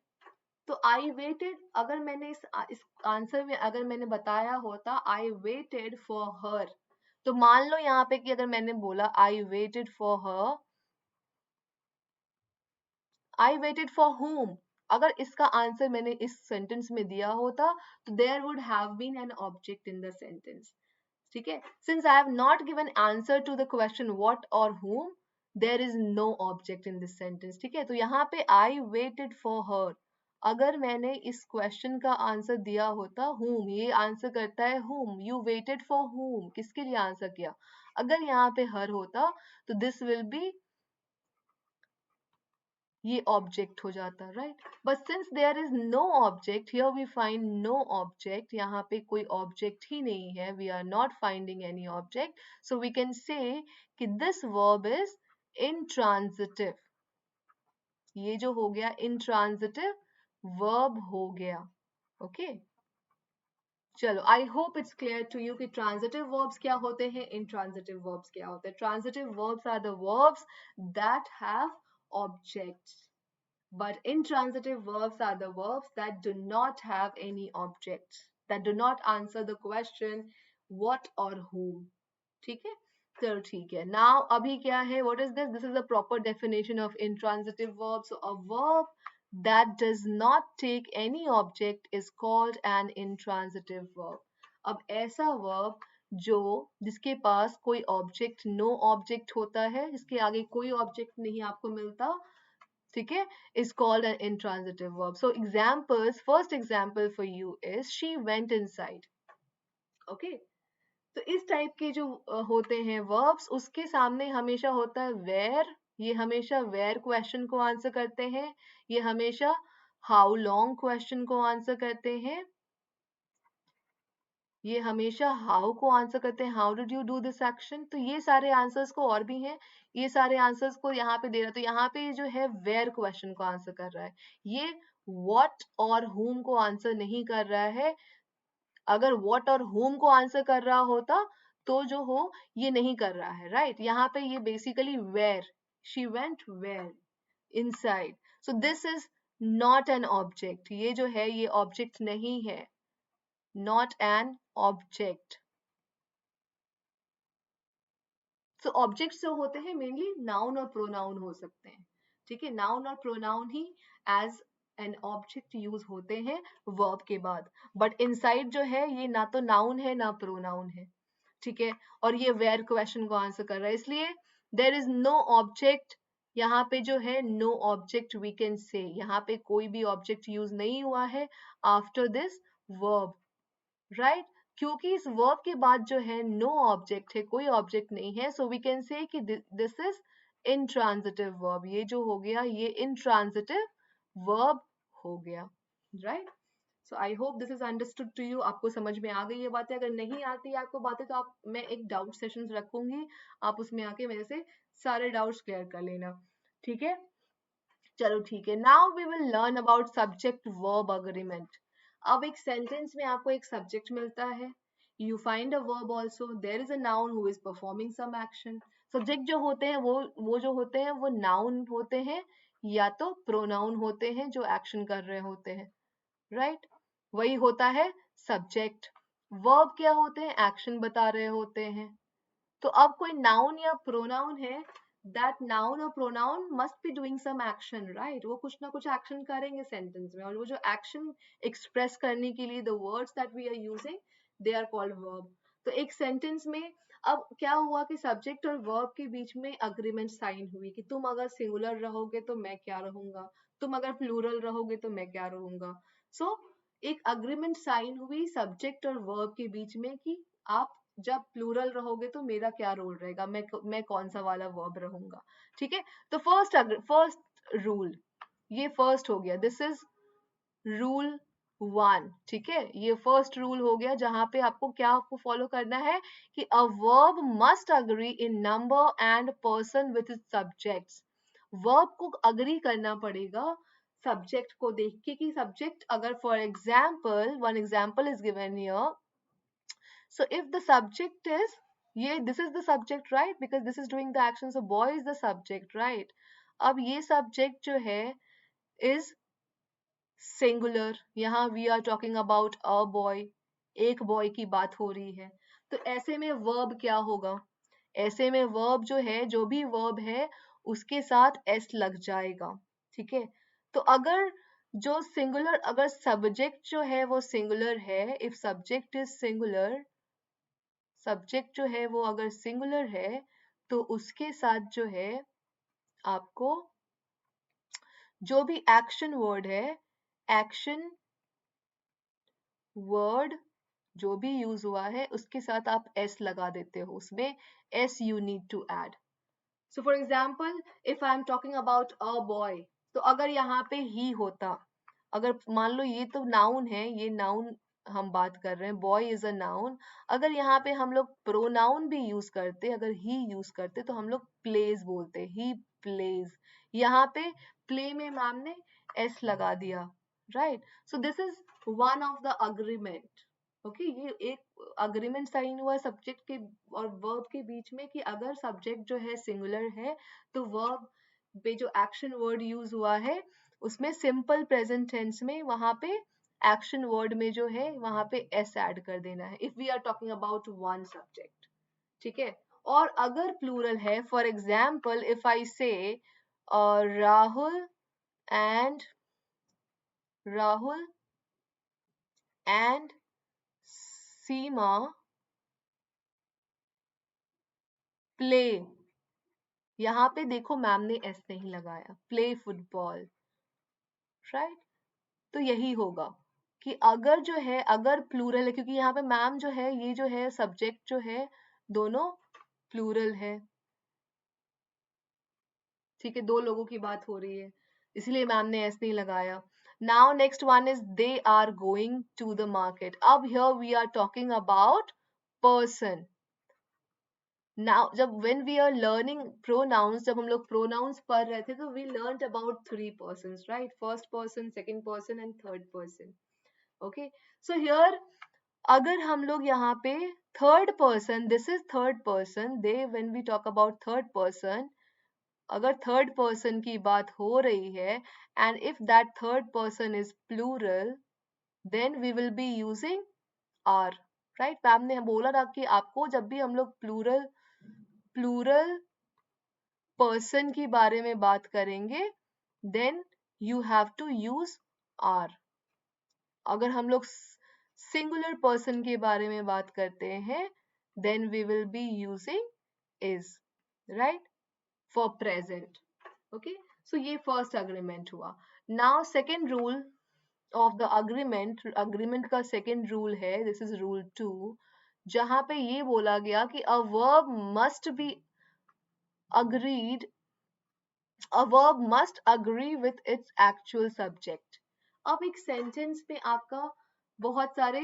तो आई वेटेड, अगर मैंने इस आंसर में अगर मैंने बताया होता आई वेटेड फॉर हर, तो मान लो यहाँ पे कि अगर मैंने बोला आई waited for her, I waited for whom, अगर इसका आंसर मैंने इस सेंटेंस में दिया होता तो there would have been an object in the sentence. ठीक है, since I have not given answer to the question what और whom, there is no object in this sentence. ठीक है, तो यहाँ पे आई वेटेड फॉर हर, अगर मैंने इस क्वेश्चन का आंसर दिया होता whom, ये आंसर करता है whom, you waited for whom, किसके लिए आंसर किया, अगर यहाँ पे हर होता तो दिस विल बी, ये ऑब्जेक्ट हो जाता, right. But since there is no object here, we find no object, यहाँ पे कोई ऑब्जेक्ट ही नहीं है, we are not finding any object, so we can say कि दिस वर्ब इज इंट्रांजिटिव. ये जो हो गया इंट्रांजिटिव वर्ब हो गया. ओके चलो, I hope it's clear to you कि ट्रांजिटिव वर्ब्स क्या होते हैं, इंट्रांजिटिव वर्ब्स क्या होते हैं. Transitive verbs are the verbs that have objects, but intransitive verbs are the verbs that do not have any objects, that do not answer the question what or whom. ठीक है, चलो ठीक है. Now अभी क्या है, what is this? This is a proper definition of intransitive verb. So a verb that does not take any object is called an intransitive verb. अब ऐसा verb जो जिसके पास कोई ऑब्जेक्ट, नो ऑब्जेक्ट होता है, इसके आगे कोई ऑब्जेक्ट नहीं आपको मिलता, ठीक है, is called an intransitive verb. So examples, first example for you is she went inside. Okay, तो इस टाइप के जो होते हैं verbs, उसके सामने हमेशा होता है where, ये हमेशा where क्वेश्चन को आंसर करते हैं, ये हमेशा how long क्वेश्चन को आंसर करते हैं, ये हमेशा हाउ को आंसर करते हैं, how did you do this action. तो ये सारे आंसर्स को, और भी हैं, ये सारे आंसर्स को यहाँ पे दे रहा है, तो यहाँ पे जो है वेयर क्वेश्चन को आंसर कर रहा है, ये व्हाट और हुम को आंसर नहीं कर रहा है. अगर व्हाट और हुम को आंसर कर रहा होता तो जो हो ये नहीं कर रहा है, राइट. यहाँ पे ये basically where, she went where inside. So this is not an object, ये जो है ये ऑब्जेक्ट नहीं है, not an object. So objects जो होते हैं मेनली नाउन और प्रोनाउन हो सकते हैं. ठीक है, नाउन और प्रोनाउन ही एज एन ऑब्जेक्ट यूज होते हैं वर्ब के बाद, बट इनसाइड जो है ये ना तो नाउन है ना प्रोनाउन है. ठीक है, और ये वेयर क्वेश्चन को आंसर कर रहा है, इसलिए देयर इज नो ऑब्जेक्ट. यहाँ पे जो है नो ऑब्जेक्ट वी कैन से, यहाँ पे कोई भी ऑब्जेक्ट यूज नहीं हुआ है आफ्टर दिस वर्ब, राइट. क्योंकि इस वर्ब के बाद जो है नो ऑब्जेक्ट है, कोई ऑब्जेक्ट नहीं है, सो वी कैन से कि दिस इज इंट्रांजिटिव वर्ब. ये जो हो गया ये इंट्रांजिटिव वर्ब हो गया, right. So I hope this is understood to you. आपको समझ में आ गई ये बातें, अगर नहीं आती है आपको बातें तो आप, मैं एक डाउट सेशंस रखूंगी, आप उसमें आके मेरे से सारे डाउट्स क्लियर कर लेना. ठीक है, चलो ठीक है. Now we will learn about subject verb agreement. अब एक सेंटेंस में आपको एक सब्जेक्ट मिलता है, you find a verb also, there is a noun who is performing some action. Subject जो होते हैं वो जो होते हैं वो नाउन होते हैं या तो प्रोनाउन होते हैं जो एक्शन कर रहे होते हैं, राइट. वही होता है सब्जेक्ट. वर्ब क्या होते हैं, एक्शन बता रहे होते हैं. तो अब कोई नाउन या प्रोनाउन है, that noun or pronoun must be doing some action, right. वो कुछ ना कुछ एक्शन करेंगे सेंटेंस में, और वो जो एक्शन एक्सप्रेस करने के लिए the words that we are using, they are called verb. तो एक सेंटेंस में अब क्या हुआ कि सब्जेक्ट और वर्ब के बीच में अग्रीमेंट साइन हुई कि तुम अगर सिंगुलर रहोगे तो मैं क्या रहूंगा, तुम अगर प्लूरल रहोगे तो मैं क्या रहूंगा। सो एक अग्रीमेंट साइन हुई सब्जेक्ट और वर्ब के बीच में कि आप जब प्लूरल रहोगे तो मेरा क्या रोल रहेगा, मैं कौन सा वाला वर्ब रहूंगा। ठीक है, तो फर्स्ट रूल, ये फर्स्ट हो गया, दिस इज रूल 1। ठीक है, ये फर्स्ट रूल हो गया जहां पे आपको क्या आपको फॉलो करना है कि a verb must agree in number and person with its subjects. Verb को अग्री करना पड़ेगा सब्जेक्ट को देख के कि सब्जेक्ट अगर for example one example is given here, so if the subject is, ये this is the subject right because this is doing the action, so boy is the subject right। अब ये subject जो है is singular, यहाँ we are talking about a boy, एक boy की बात हो रही है। तो ऐसे में verb क्या होगा, ऐसे में verb जो है, जो भी verb है उसके साथ s लग जाएगा। ठीक है, तो अगर जो सिंगुलर, अगर सब्जेक्ट जो है वो सिंगुलर है, if subject is singular, subject जो है वो अगर सिंगुलर है तो उसके साथ जो है आपको जो भी एक्शन वर्ड है, एक्शन वर्ड जो भी यूज हुआ है उसके साथ आप एस लगा देते हो, उसमें S you need to add. So for example if I am talking about a boy, तो अगर यहाँ पे ही होता, अगर मान लो ये तो नाउन है, ये नाउन हम बात कर रहे हैं, बॉय इज अ नाउन, अगर यहाँ पे हम लोग प्रोनाउन भी यूज करते, अगर ही यूज करते तो हम लोग प्लेज बोलते, ही प्लेज। यहाँ पे प्ले में मैम ने एस लगा दिया, right. So this is one of the agreement. Okay, ये एक अग्रीमेंट साइन हुआ सब्जेक्ट के और वर्ब के बीच में कि अगर सब्जेक्ट जो है सिंगुलर है तो वर्ब पे जो एक्शन वर्ड यूज हुआ है उसमें सिंपल प्रेजेंट टेंस में वहां पे एक्शन वर्ड में जो है वहां पे एस ऐड कर देना है if we are talking about one subject. ठीक है, और अगर प्लूरल है, फॉर एग्जाम्पल इफ आई से Rahul and Rahul and Seema play, यहाँ पे देखो मैम ने एस नहीं लगाया, प्ले फुटबॉल, राइट। तो यही होगा कि अगर जो है, अगर प्लूरल है, क्योंकि यहाँ पे मैम जो है, ये जो है सब्जेक्ट जो है दोनों प्लूरल है। ठीक है, दो लोगों की बात हो रही है इसलिए मैम ने एस नहीं लगाया। Now next one is they are going to the market. अब here we are talking about person. Now जब when we are learning pronouns, जब हम लोग pronouns पढ़ रहे थे तो we learned about three persons, right? First person, second person and third person. Okay, so here अगर हम लोग यहाँ पे third person, this is third person, they, when we talk about third person, अगर third person की बात हो रही है and if that third person is plural, then we will be using are, right? Ma'am ने बोला था कि आपको जब भी हम लोग प्लूरल पर्सन के बारे में बात करेंगे then you have to use are. अगर हम लोग सिंगुलर पर्सन के बारे में बात करते हैं then we will be using is, right, for present. Okay, so ये फर्स्ट अग्रीमेंट हुआ। Now second rule of the agreement, agreement का सेकेंड रूल है, दिस इज रूल 2, जहां पे ये बोला गया कि a verb must be agreed, a verb must agree with its actual subject। अब एक सेंटेंस में आपका बहुत सारे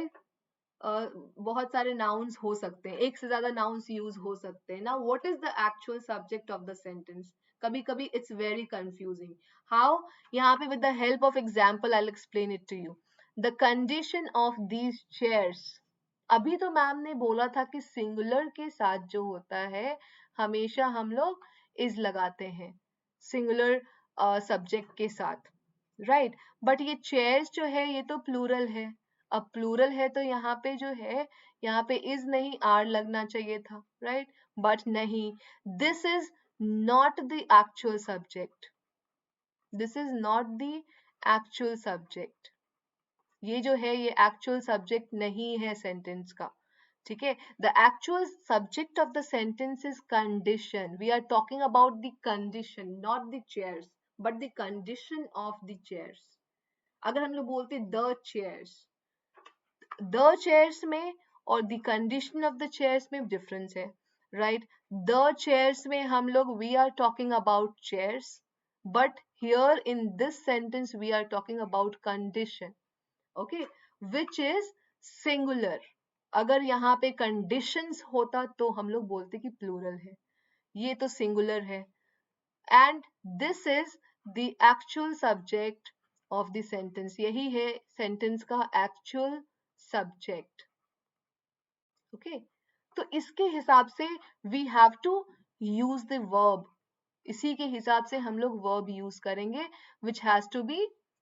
बहुत सारे नाउन्स हो सकते हैं, एक से ज्यादा नाउन्स यूज हो सकते हैं ना। What is the actual subject of the sentence, कभी कभी इट्स वेरी कंफ्यूजिंग। हाउ, यहाँ पे with the help of example I will explain it to you. The condition of these chairs, अभी तो मैम ने बोला था कि सिंगुलर के साथ जो होता है हमेशा हम लोग इज लगाते हैं सिंगुलर सब्जेक्ट के साथ, राइट। बट ये चेयर्स जो है ये तो प्लूरल है। अब प्लूरल है तो यहाँ पे जो है, यहाँ पे इज नहीं आर लगना चाहिए था, राइट। बट नहीं, this is not the actual subject, this is not the actual subject. ये जो है ये एक्चुअल सब्जेक्ट नहीं है सेंटेंस का, ठीक है। The actual subject of the sentence is condition. We are talking about the condition, not the chairs but the condition of the chairs. अगर हम लोग बोलते द चेयर्स में और the condition of the chairs में डिफरेंस है, राइट। द चेयर्स में हम लोग we are talking about chairs, but here in this sentence we are talking about condition, okay, which is singular. अगर यहाँ पे कंडीशंस होता तो हम लोग बोलते कि प्लूरल है, ये तो सिंगुलर है। And this is the actual subject of the sentence, यही है सेंटेंस का एक्चुअल सब्जेक्ट, ओके। तो इसके हिसाब से we have to use the verb, इसी के हिसाब से हम लोग वर्ब यूज करेंगे which has to be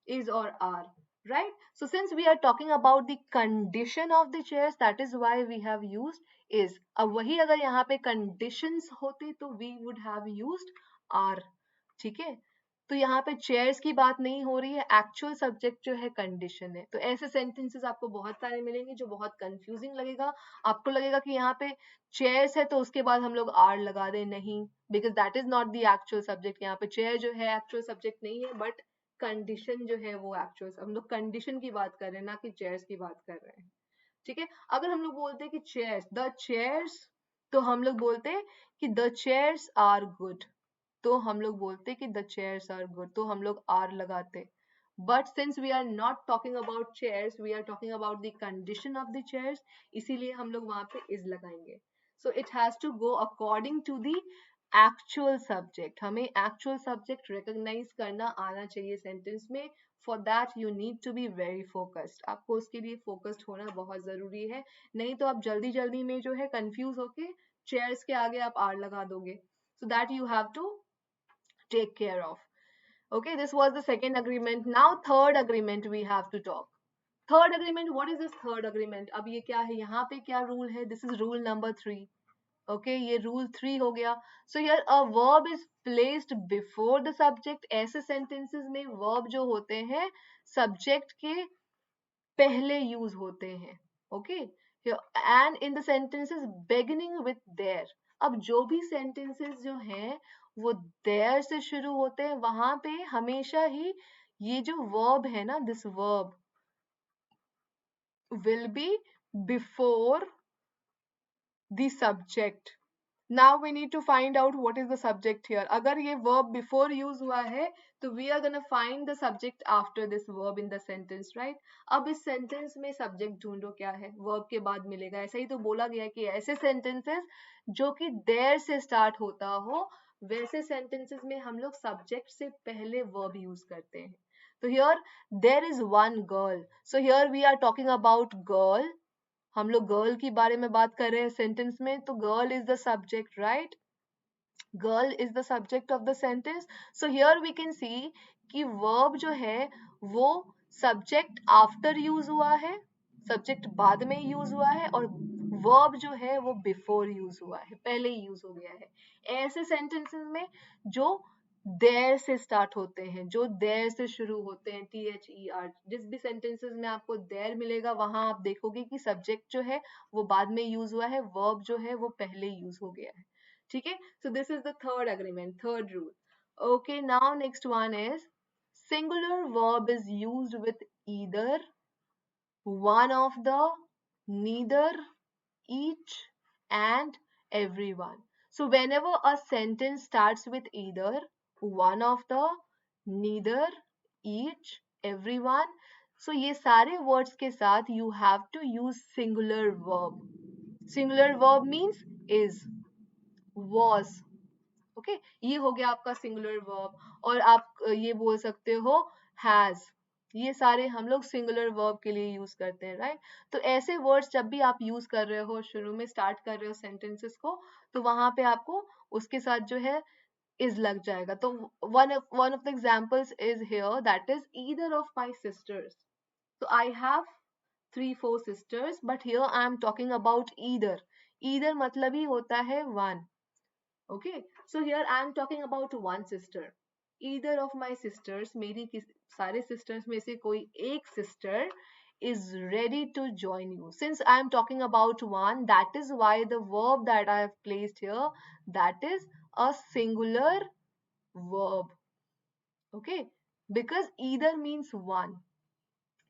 is or are, right? So since we are talking about the condition of the chairs, that is why we have used is. अब वही अगर यहाँ पे conditions होते तो we would have used are, ठीक है। तो यहाँ पे चेयर्स की बात नहीं हो रही है, एक्चुअल सब्जेक्ट जो है कंडीशन है। तो ऐसे सेंटेंसेस आपको बहुत सारे मिलेंगे जो बहुत कंफ्यूजिंग लगेगा, आपको लगेगा कि यहाँ पे चेयर्स है तो उसके बाद हम लोग आर लगा दें, नहीं, because that is not the actual subject. यहाँ पे चेयर जो है एक्चुअल सब्जेक्ट नहीं है, बट कंडीशन जो है वो एक्चुअल, हम लोग कंडीशन की बात कर रहे हैं ना कि चेयर्स की बात कर रहे हैं, ठीक है। अगर हम लोग बोलते हैं कि चेयर्स, द चेयर्स, तो हम लोग बोलते हैं कि द चेयर्स आर गुड, तो हम लोग बोलते कि द चेयर्स आर गुड, तो हम लोग आर लगाते। But since we are not talking about chairs, we are talking about the condition of the chairs, इसीलिए हम लोग वहां पे इज लगाएंगे। So it has to go according to the actual subject. हमें एक्चुअल सब्जेक्ट रिकॉग्नाइज करना आना चाहिए सेंटेंस में। For that you need to be very focused, आपको उसके लिए फोकस्ड होना बहुत जरूरी है, नहीं तो आप जल्दी जल्दी में जो है कंफ्यूज होके चेयर्स के आगे आप आर लगा दोगे। So that you have to take care of. Okay, this was the second agreement. Now third agreement we have to talk. Third agreement, what is this third agreement? अब ये क्या है, यहाँ पे क्या rule है? This is rule number 3. Okay, ये rule 3 हो गया. So here a verb is placed before the subject. ऐसे sentences में verb जो होते हैं subject के पहले use होते हैं, okay? And in the sentences beginning with there. अब जो भी sentences जो हैं वो there से शुरू होते हैं, वहां पे हमेशा ही ये जो verb है ना, this verb will be before the subject. Now we need to find out what is the subject here. अगर ये verb before use हुआ है तो we are gonna find the subject after this verb in the sentence, right? अब इस sentence में subject ढूंढो क्या है, verb के बाद मिलेगा। ऐसा ही तो बोला गया है कि ऐसे sentences जो कि there से start होता हो, वैसे sentences में हम लोग subject से पहले verb use करते हैं। तो here there is one girl. So here we are talking about girl. हम लोग गर्ल की बारे में बात कर रहे हैं सेंटेंस में, तो girl is the subject, right. Girl is the subject of the sentence. So here we can see कि वर्ब जो है वो सब्जेक्ट आफ्टर यूज हुआ है, सब्जेक्ट बाद में यूज हुआ है, और वर्ब जो है वो बिफोर यूज हुआ है, पहले ही यूज हो गया है। ऐसे सेंटेंसेस में जो देयर से स्टार्ट होते हैं, जो देयर से शुरू होते हैं, THER, जिस भी सेंटेंसेस में आपको देयर मिलेगा वहां आप देखोगे कि सब्जेक्ट जो है वो बाद में यूज हुआ है, वर्ब जो है वो पहले यूज हो गया है, ठीक है। So this is the third agreement, third rule. Okay, now next one is singular verb is used with either, one of the, neither, each, and everyone. So whenever a sentence starts with either, one of the, neither, each, everyone, so ये सारे words के साथ you have to use singular verb. Singular verb means is, was, okay ये हो गया आपका सिंगुलर वर्ब। और आप ये बोल सकते हो हैज, ये सारे हम लोग सिंगुलर वर्ब के लिए यूज करते हैं, राइट। तो ऐसे वर्ड्स जब भी आप यूज कर रहे हो, शुरू में स्टार्ट कर रहे हो सेंटेंसेस को, तो वहां पे आपको उसके साथ जो है इज लग जाएगा। तो one of the examples is here, that is either of my sister's. तो I have 3-4 sisters, but here I am talking about either. Either मतलब ही होता है one. Okay, so here I am talking about one sister. Either of my sisters, मेरी सारे sisters में से कोई एक sister is ready to join you. Since I am talking about one, that is why the verb that I have placed here, that is a singular verb. Okay, because either means one.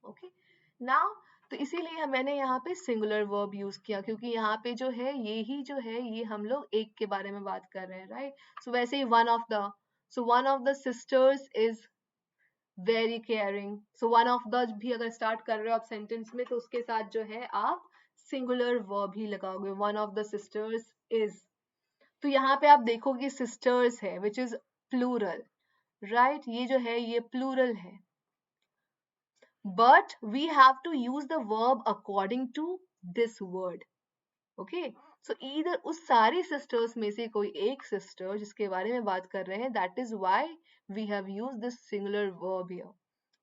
Okay, now तो इसीलिए मैंने यहाँ पे सिंगुलर वर्ब यूज किया, क्योंकि यहाँ पे जो है ये हम लोग एक के बारे में बात कर रहे हैं, राइट? सो वैसे ही one of the sisters is very caring. So one of the भी अगर स्टार्ट कर रहे हो आप सेंटेंस में, तो उसके साथ जो है आप सिंगुलर वर्ब ही लगाओगे. One of the sisters is. तो यहाँ पे आप देखोगे सिस्टर्स है विच इज प्लूरल, राइट? ये जो है ये प्लूरल है. But we have to use the verb according to this word. Okay, so either उस सारी sisters में से कोई एक sister जिसके बारे में बात कर रहे हैं, that is why we have used this singular verb here.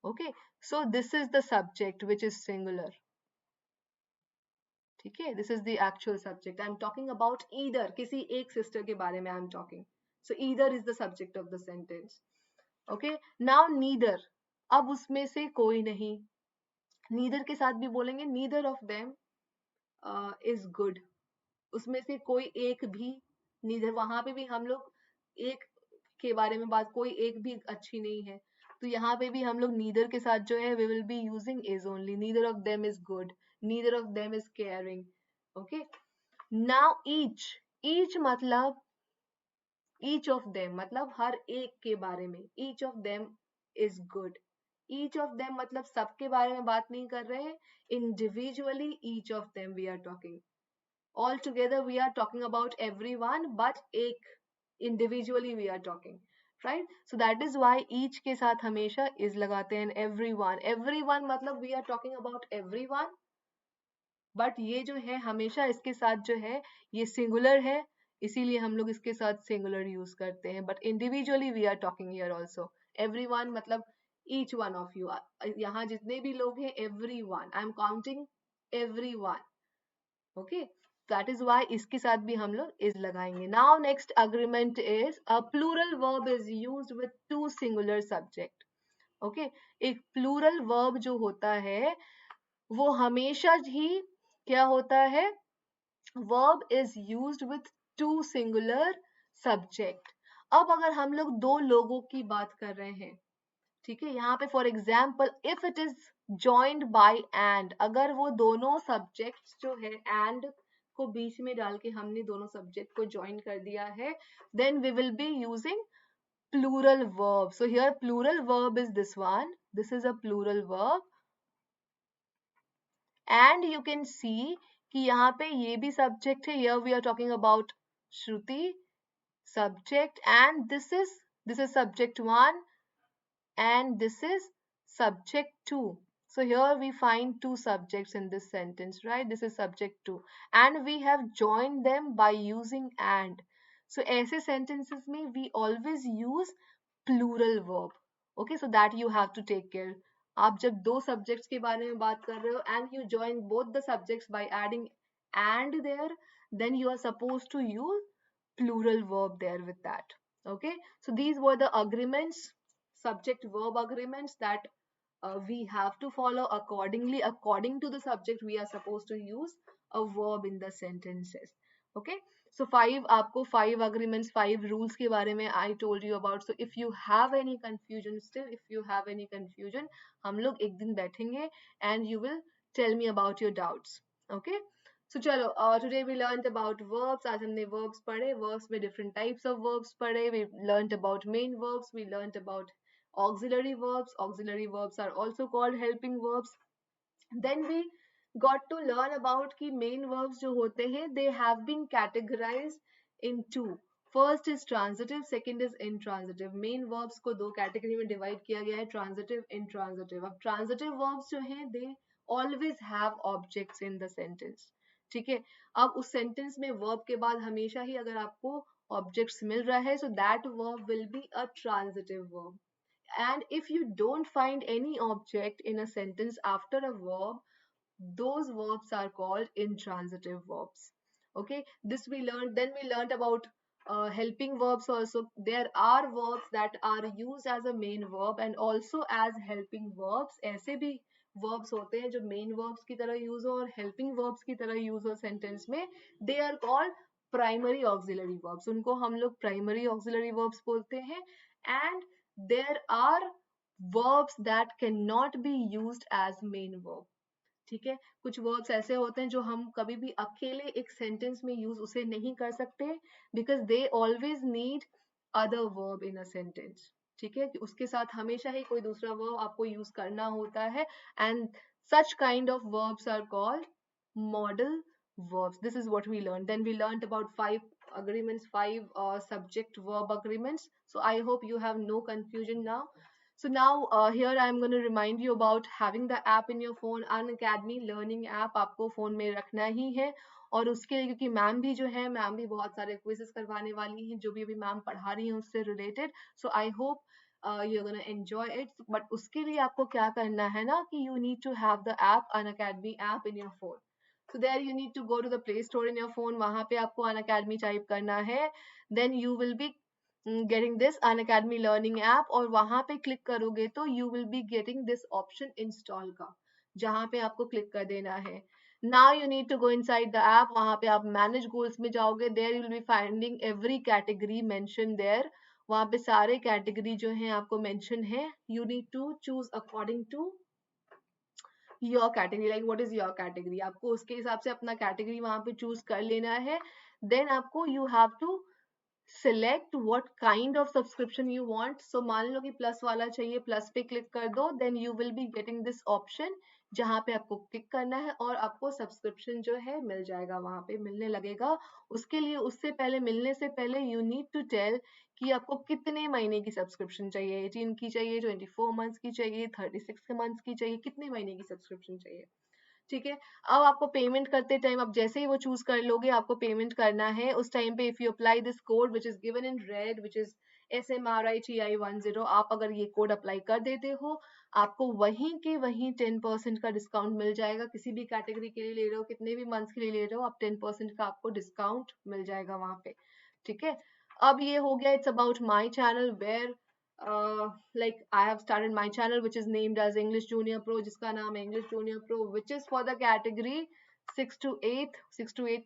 Okay, so this is the subject which is singular. ठीक है, this is the actual subject. I'm talking about either, किसी एक sister के बारे में I'm talking. So either is the subject of the sentence. Okay, now neither. अब उसमें से कोई नहीं. नीदर के साथ भी बोलेंगे neither of them is good. उसमें से कोई एक भी, नीदर, वहां पे भी हम लोग एक के बारे में बात, कोई एक भी अच्छी नहीं है, तो यहाँ पे भी हम लोग नीदर के साथ जो है we will be using is only. Neither of them is good, neither of them is caring. Okay, now each मतलब ईच ऑफ देम मतलब हर एक के बारे में. Each of them is good. Each of them मतलब सबके बारे में बात नहीं कर रहे हैं. Individually each of them we are talking. All together we are talking about everyone, but एक individually we are talking, right? So that is why each के साथ हमेशा इज लगाते हैं. एवरीवन मतलब we are talking about everyone, but ये जो है हमेशा इसके साथ जो है ये सिंगुलर है, इसीलिए हम लोग इसके साथ सिंगुलर यूज करते हैं. But individually we are talking here also. Everyone मतलब each one of you. यहाँ जितने भी लोग हैं everyone, I am counting everyone. Okay, that is why इसके साथ भी हम लोग is लगाएंगे. Now next agreement is a plural verb is used with two singular subject. Okay, एक plural verb जो होता है वो हमेशा ही क्या होता है? Verb is used with two singular subject. अब अगर हम लोग दो लोगों की बात कर रहे हैं, ठीक है, यहाँ पे for example if it is joined by and, अगर वो दोनों सब्जेक्ट्स जो है एंड को बीच में डाल के हमने दोनों सब्जेक्ट को ज्वाइन कर दिया है, then we will be using plural verb. So here plural verb is this one. This is a plural verb. And you can see कि यहाँ पे ये भी सब्जेक्ट है. Here we are talking about Shruti, subject, and this is subject 1 and this is subject 2. So here we find two subjects in this sentence, right? This is subject 2 and we have joined them by using and. So ऐसे sentences में we always use plural verb. Okay, so that you have to take care. आप जब दो subjects के बारे में बात कर रहे हो and you join both the subjects by adding and there, then you are supposed to use plural verb there with that. Okay, so these were the agreements, subject verb agreements that we have to follow accordingly. According to the subject we are supposed to use a verb in the sentences. Okay, so five agreements, 5 rules के बारे में I told you about. So if you have any confusion, हम लोग एक दिन बैठेंगे and you will tell me about your doubts. Okay, so चलो, today we learned about verbs. आज हमने verbs पढ़े. Verbs में different types of verbs पढ़े. We learned about main verbs. We learned about auxiliary verbs. Auxiliary verbs are also called helping verbs. Then we got to learn about कि main verbs जो होते हैं they have been categorized in two. First is transitive, second is intransitive. Main verbs को दो category में divide किया गया है, transitive, intransitive. अब transitive verbs जो हैं they always have objects in the sentence. ठीक है, अब उस sentence में verb के बाद हमेशा ही अगर आपको objects मिल रहा है, so that verb will be a transitive verb. And if you don't find any object in a sentence after a verb, those verbs are called intransitive verbs. Okay, this we learned. Then we learned about helping verbs also. There are verbs that are used as a main verb and also as helping verbs. ऐसे भी verbs होते हैं जो main verbs की तरह use हो और helping verbs की तरह use हो sentence में. They are called primary auxiliary verbs. उनको हम लोग primary auxiliary verbs बोलते हैं. And there are verbs that cannot be used as main verb. ठीक है, कुछ वर्ब्स ऐसे होते हैं जो हम कभी भी अकेले एक सेंटेंस में यूज उसे नहीं कर सकते, because they always need other verb in a sentence. ठीक है, कि उसके साथ हमेशा ही कोई दूसरा वर्ब आपको यूज करना होता है. And such kind of verbs are called modal verbs. This is what we learned. Then we learned about 5 subject verb agreements. So I hope you have no confusion now. So now here I am going to remind you about having the app in your phone. Unacademy learning app आपको phone में रखना ही है. और उसके लिए क्योंकि मैम भी जो है, मैम भी बहुत सारे क्विजेस करवाने वाली हैं जो भी अभी मैम पढ़ा रही हैं उससे related. So I hope you're gonna enjoy it. But उसके लिए आपको क्या करना है ना कि you need to have the app, Unacademy app in your phone. So there you need to go to the Play Store in your phone. वहाँ पे आपको Unacademy टाइप करना है. Then you will be getting this Unacademy learning app और वहाँ पे क्लिक करोगे तो you will be getting this option install का, जहाँ पे आपको क्लिक कर देना है. Now you need to go inside the app. वहाँ पे आप manage goals में जाओगे. There you will be finding every category mentioned there. वहाँ पे सारे कैटेगरी जो हैं आपको मेंशन है. You need to choose according to your category. Like what is your category, आपको उसके हिसाब से अपना कैटेगरी वहाँ पे चूज कर लेना है. देन आपको you have to select what kind of subscription you want. So मान लो कि प्लस वाला चाहिए, प्लस पे क्लिक कर दो. then you will be getting this option जहाँ पे आपको क्लिक करना है और आपको सब्सक्रिप्शन जो है मिल जाएगा, वहां पे मिलने लगेगा. उसके लिए उससे पहले, मिलने से पहले यू नीड टू टेल कि आपको कितने महीने की सब्सक्रिप्शन चाहिए. 18 की चाहिए, 24 मंथ्स की चाहिए, 36 मंथ्स की चाहिए, कितने महीने की सब्सक्रिप्शन चाहिए. ठीक है, अब आपको पेमेंट करते टाइम, आप जैसे ही वो चूज कर लोगे आपको पेमेंट करना है. उस टाइम पे if you apply this code which is given in red which is SMRITI10, आप अगर ये कोड अप्लाई कर देते हो आपको वहीं के वहीं 10% का डिस्काउंट मिल जाएगा. किसी भी कैटेगरी के लिए ले रहे हो, कितने भी मंथ्स के लिए ले रहे हो, आप 10% का आपको डिस्काउंट मिल जाएगा वहां पे. ठीक है, अब ये हो गया. It's about my channel where like I have started my channel which is named as English Junior Pro, जिसका नाम है English Junior Pro, which is for the category 6 to 8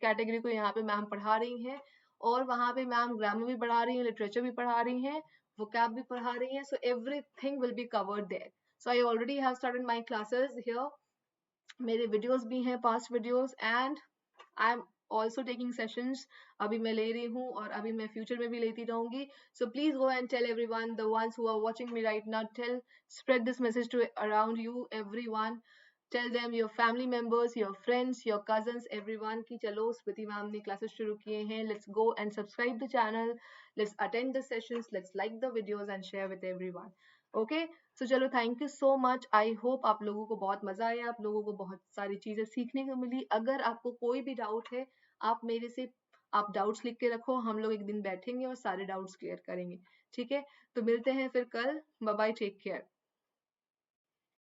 category को यहाँ पे मैम पढ़ा रही हैं. और वहाँ पे मैम ग्रामर भी पढ़ा रही हैं, लिटरेचर भी पढ़ा रही हैं, vocab भी पढ़ा रही हैं. So everything will be covered there. So I already have started my classes here. मेरे वीडियोस भी हैं, past videos, and I am also taking sessions. अभी मैं ले रही हूँ और अभी मैं फ्यूचर में भी लेती रहूंगी. So please go and tell everyone, the ones who are watching me right now, spread this message to around you, everyone. Tell them, your family members, your friends, your cousins, everyone कि चलो स्मृति मैम ने क्लासेस शुरू किए हैं. Let's go and subscribe the channel. Let's attend the sessions. Let's like the videos and share with everyone. Okay? So चलो, thank you so much. I hope आप लोगों को बहुत मजा आया, आप लोगों को बहुत सारी चीजें सीखने को मिली. अगर आपको कोई भी डाउट है आप मेरे से आप डाउट्स लिख के रखो, हम लोग एक दिन बैठेंगे और सारे डाउट्स क्लियर करेंगे. ठीक है, तो मिलते हैं फिर कल. Bye bye, take care.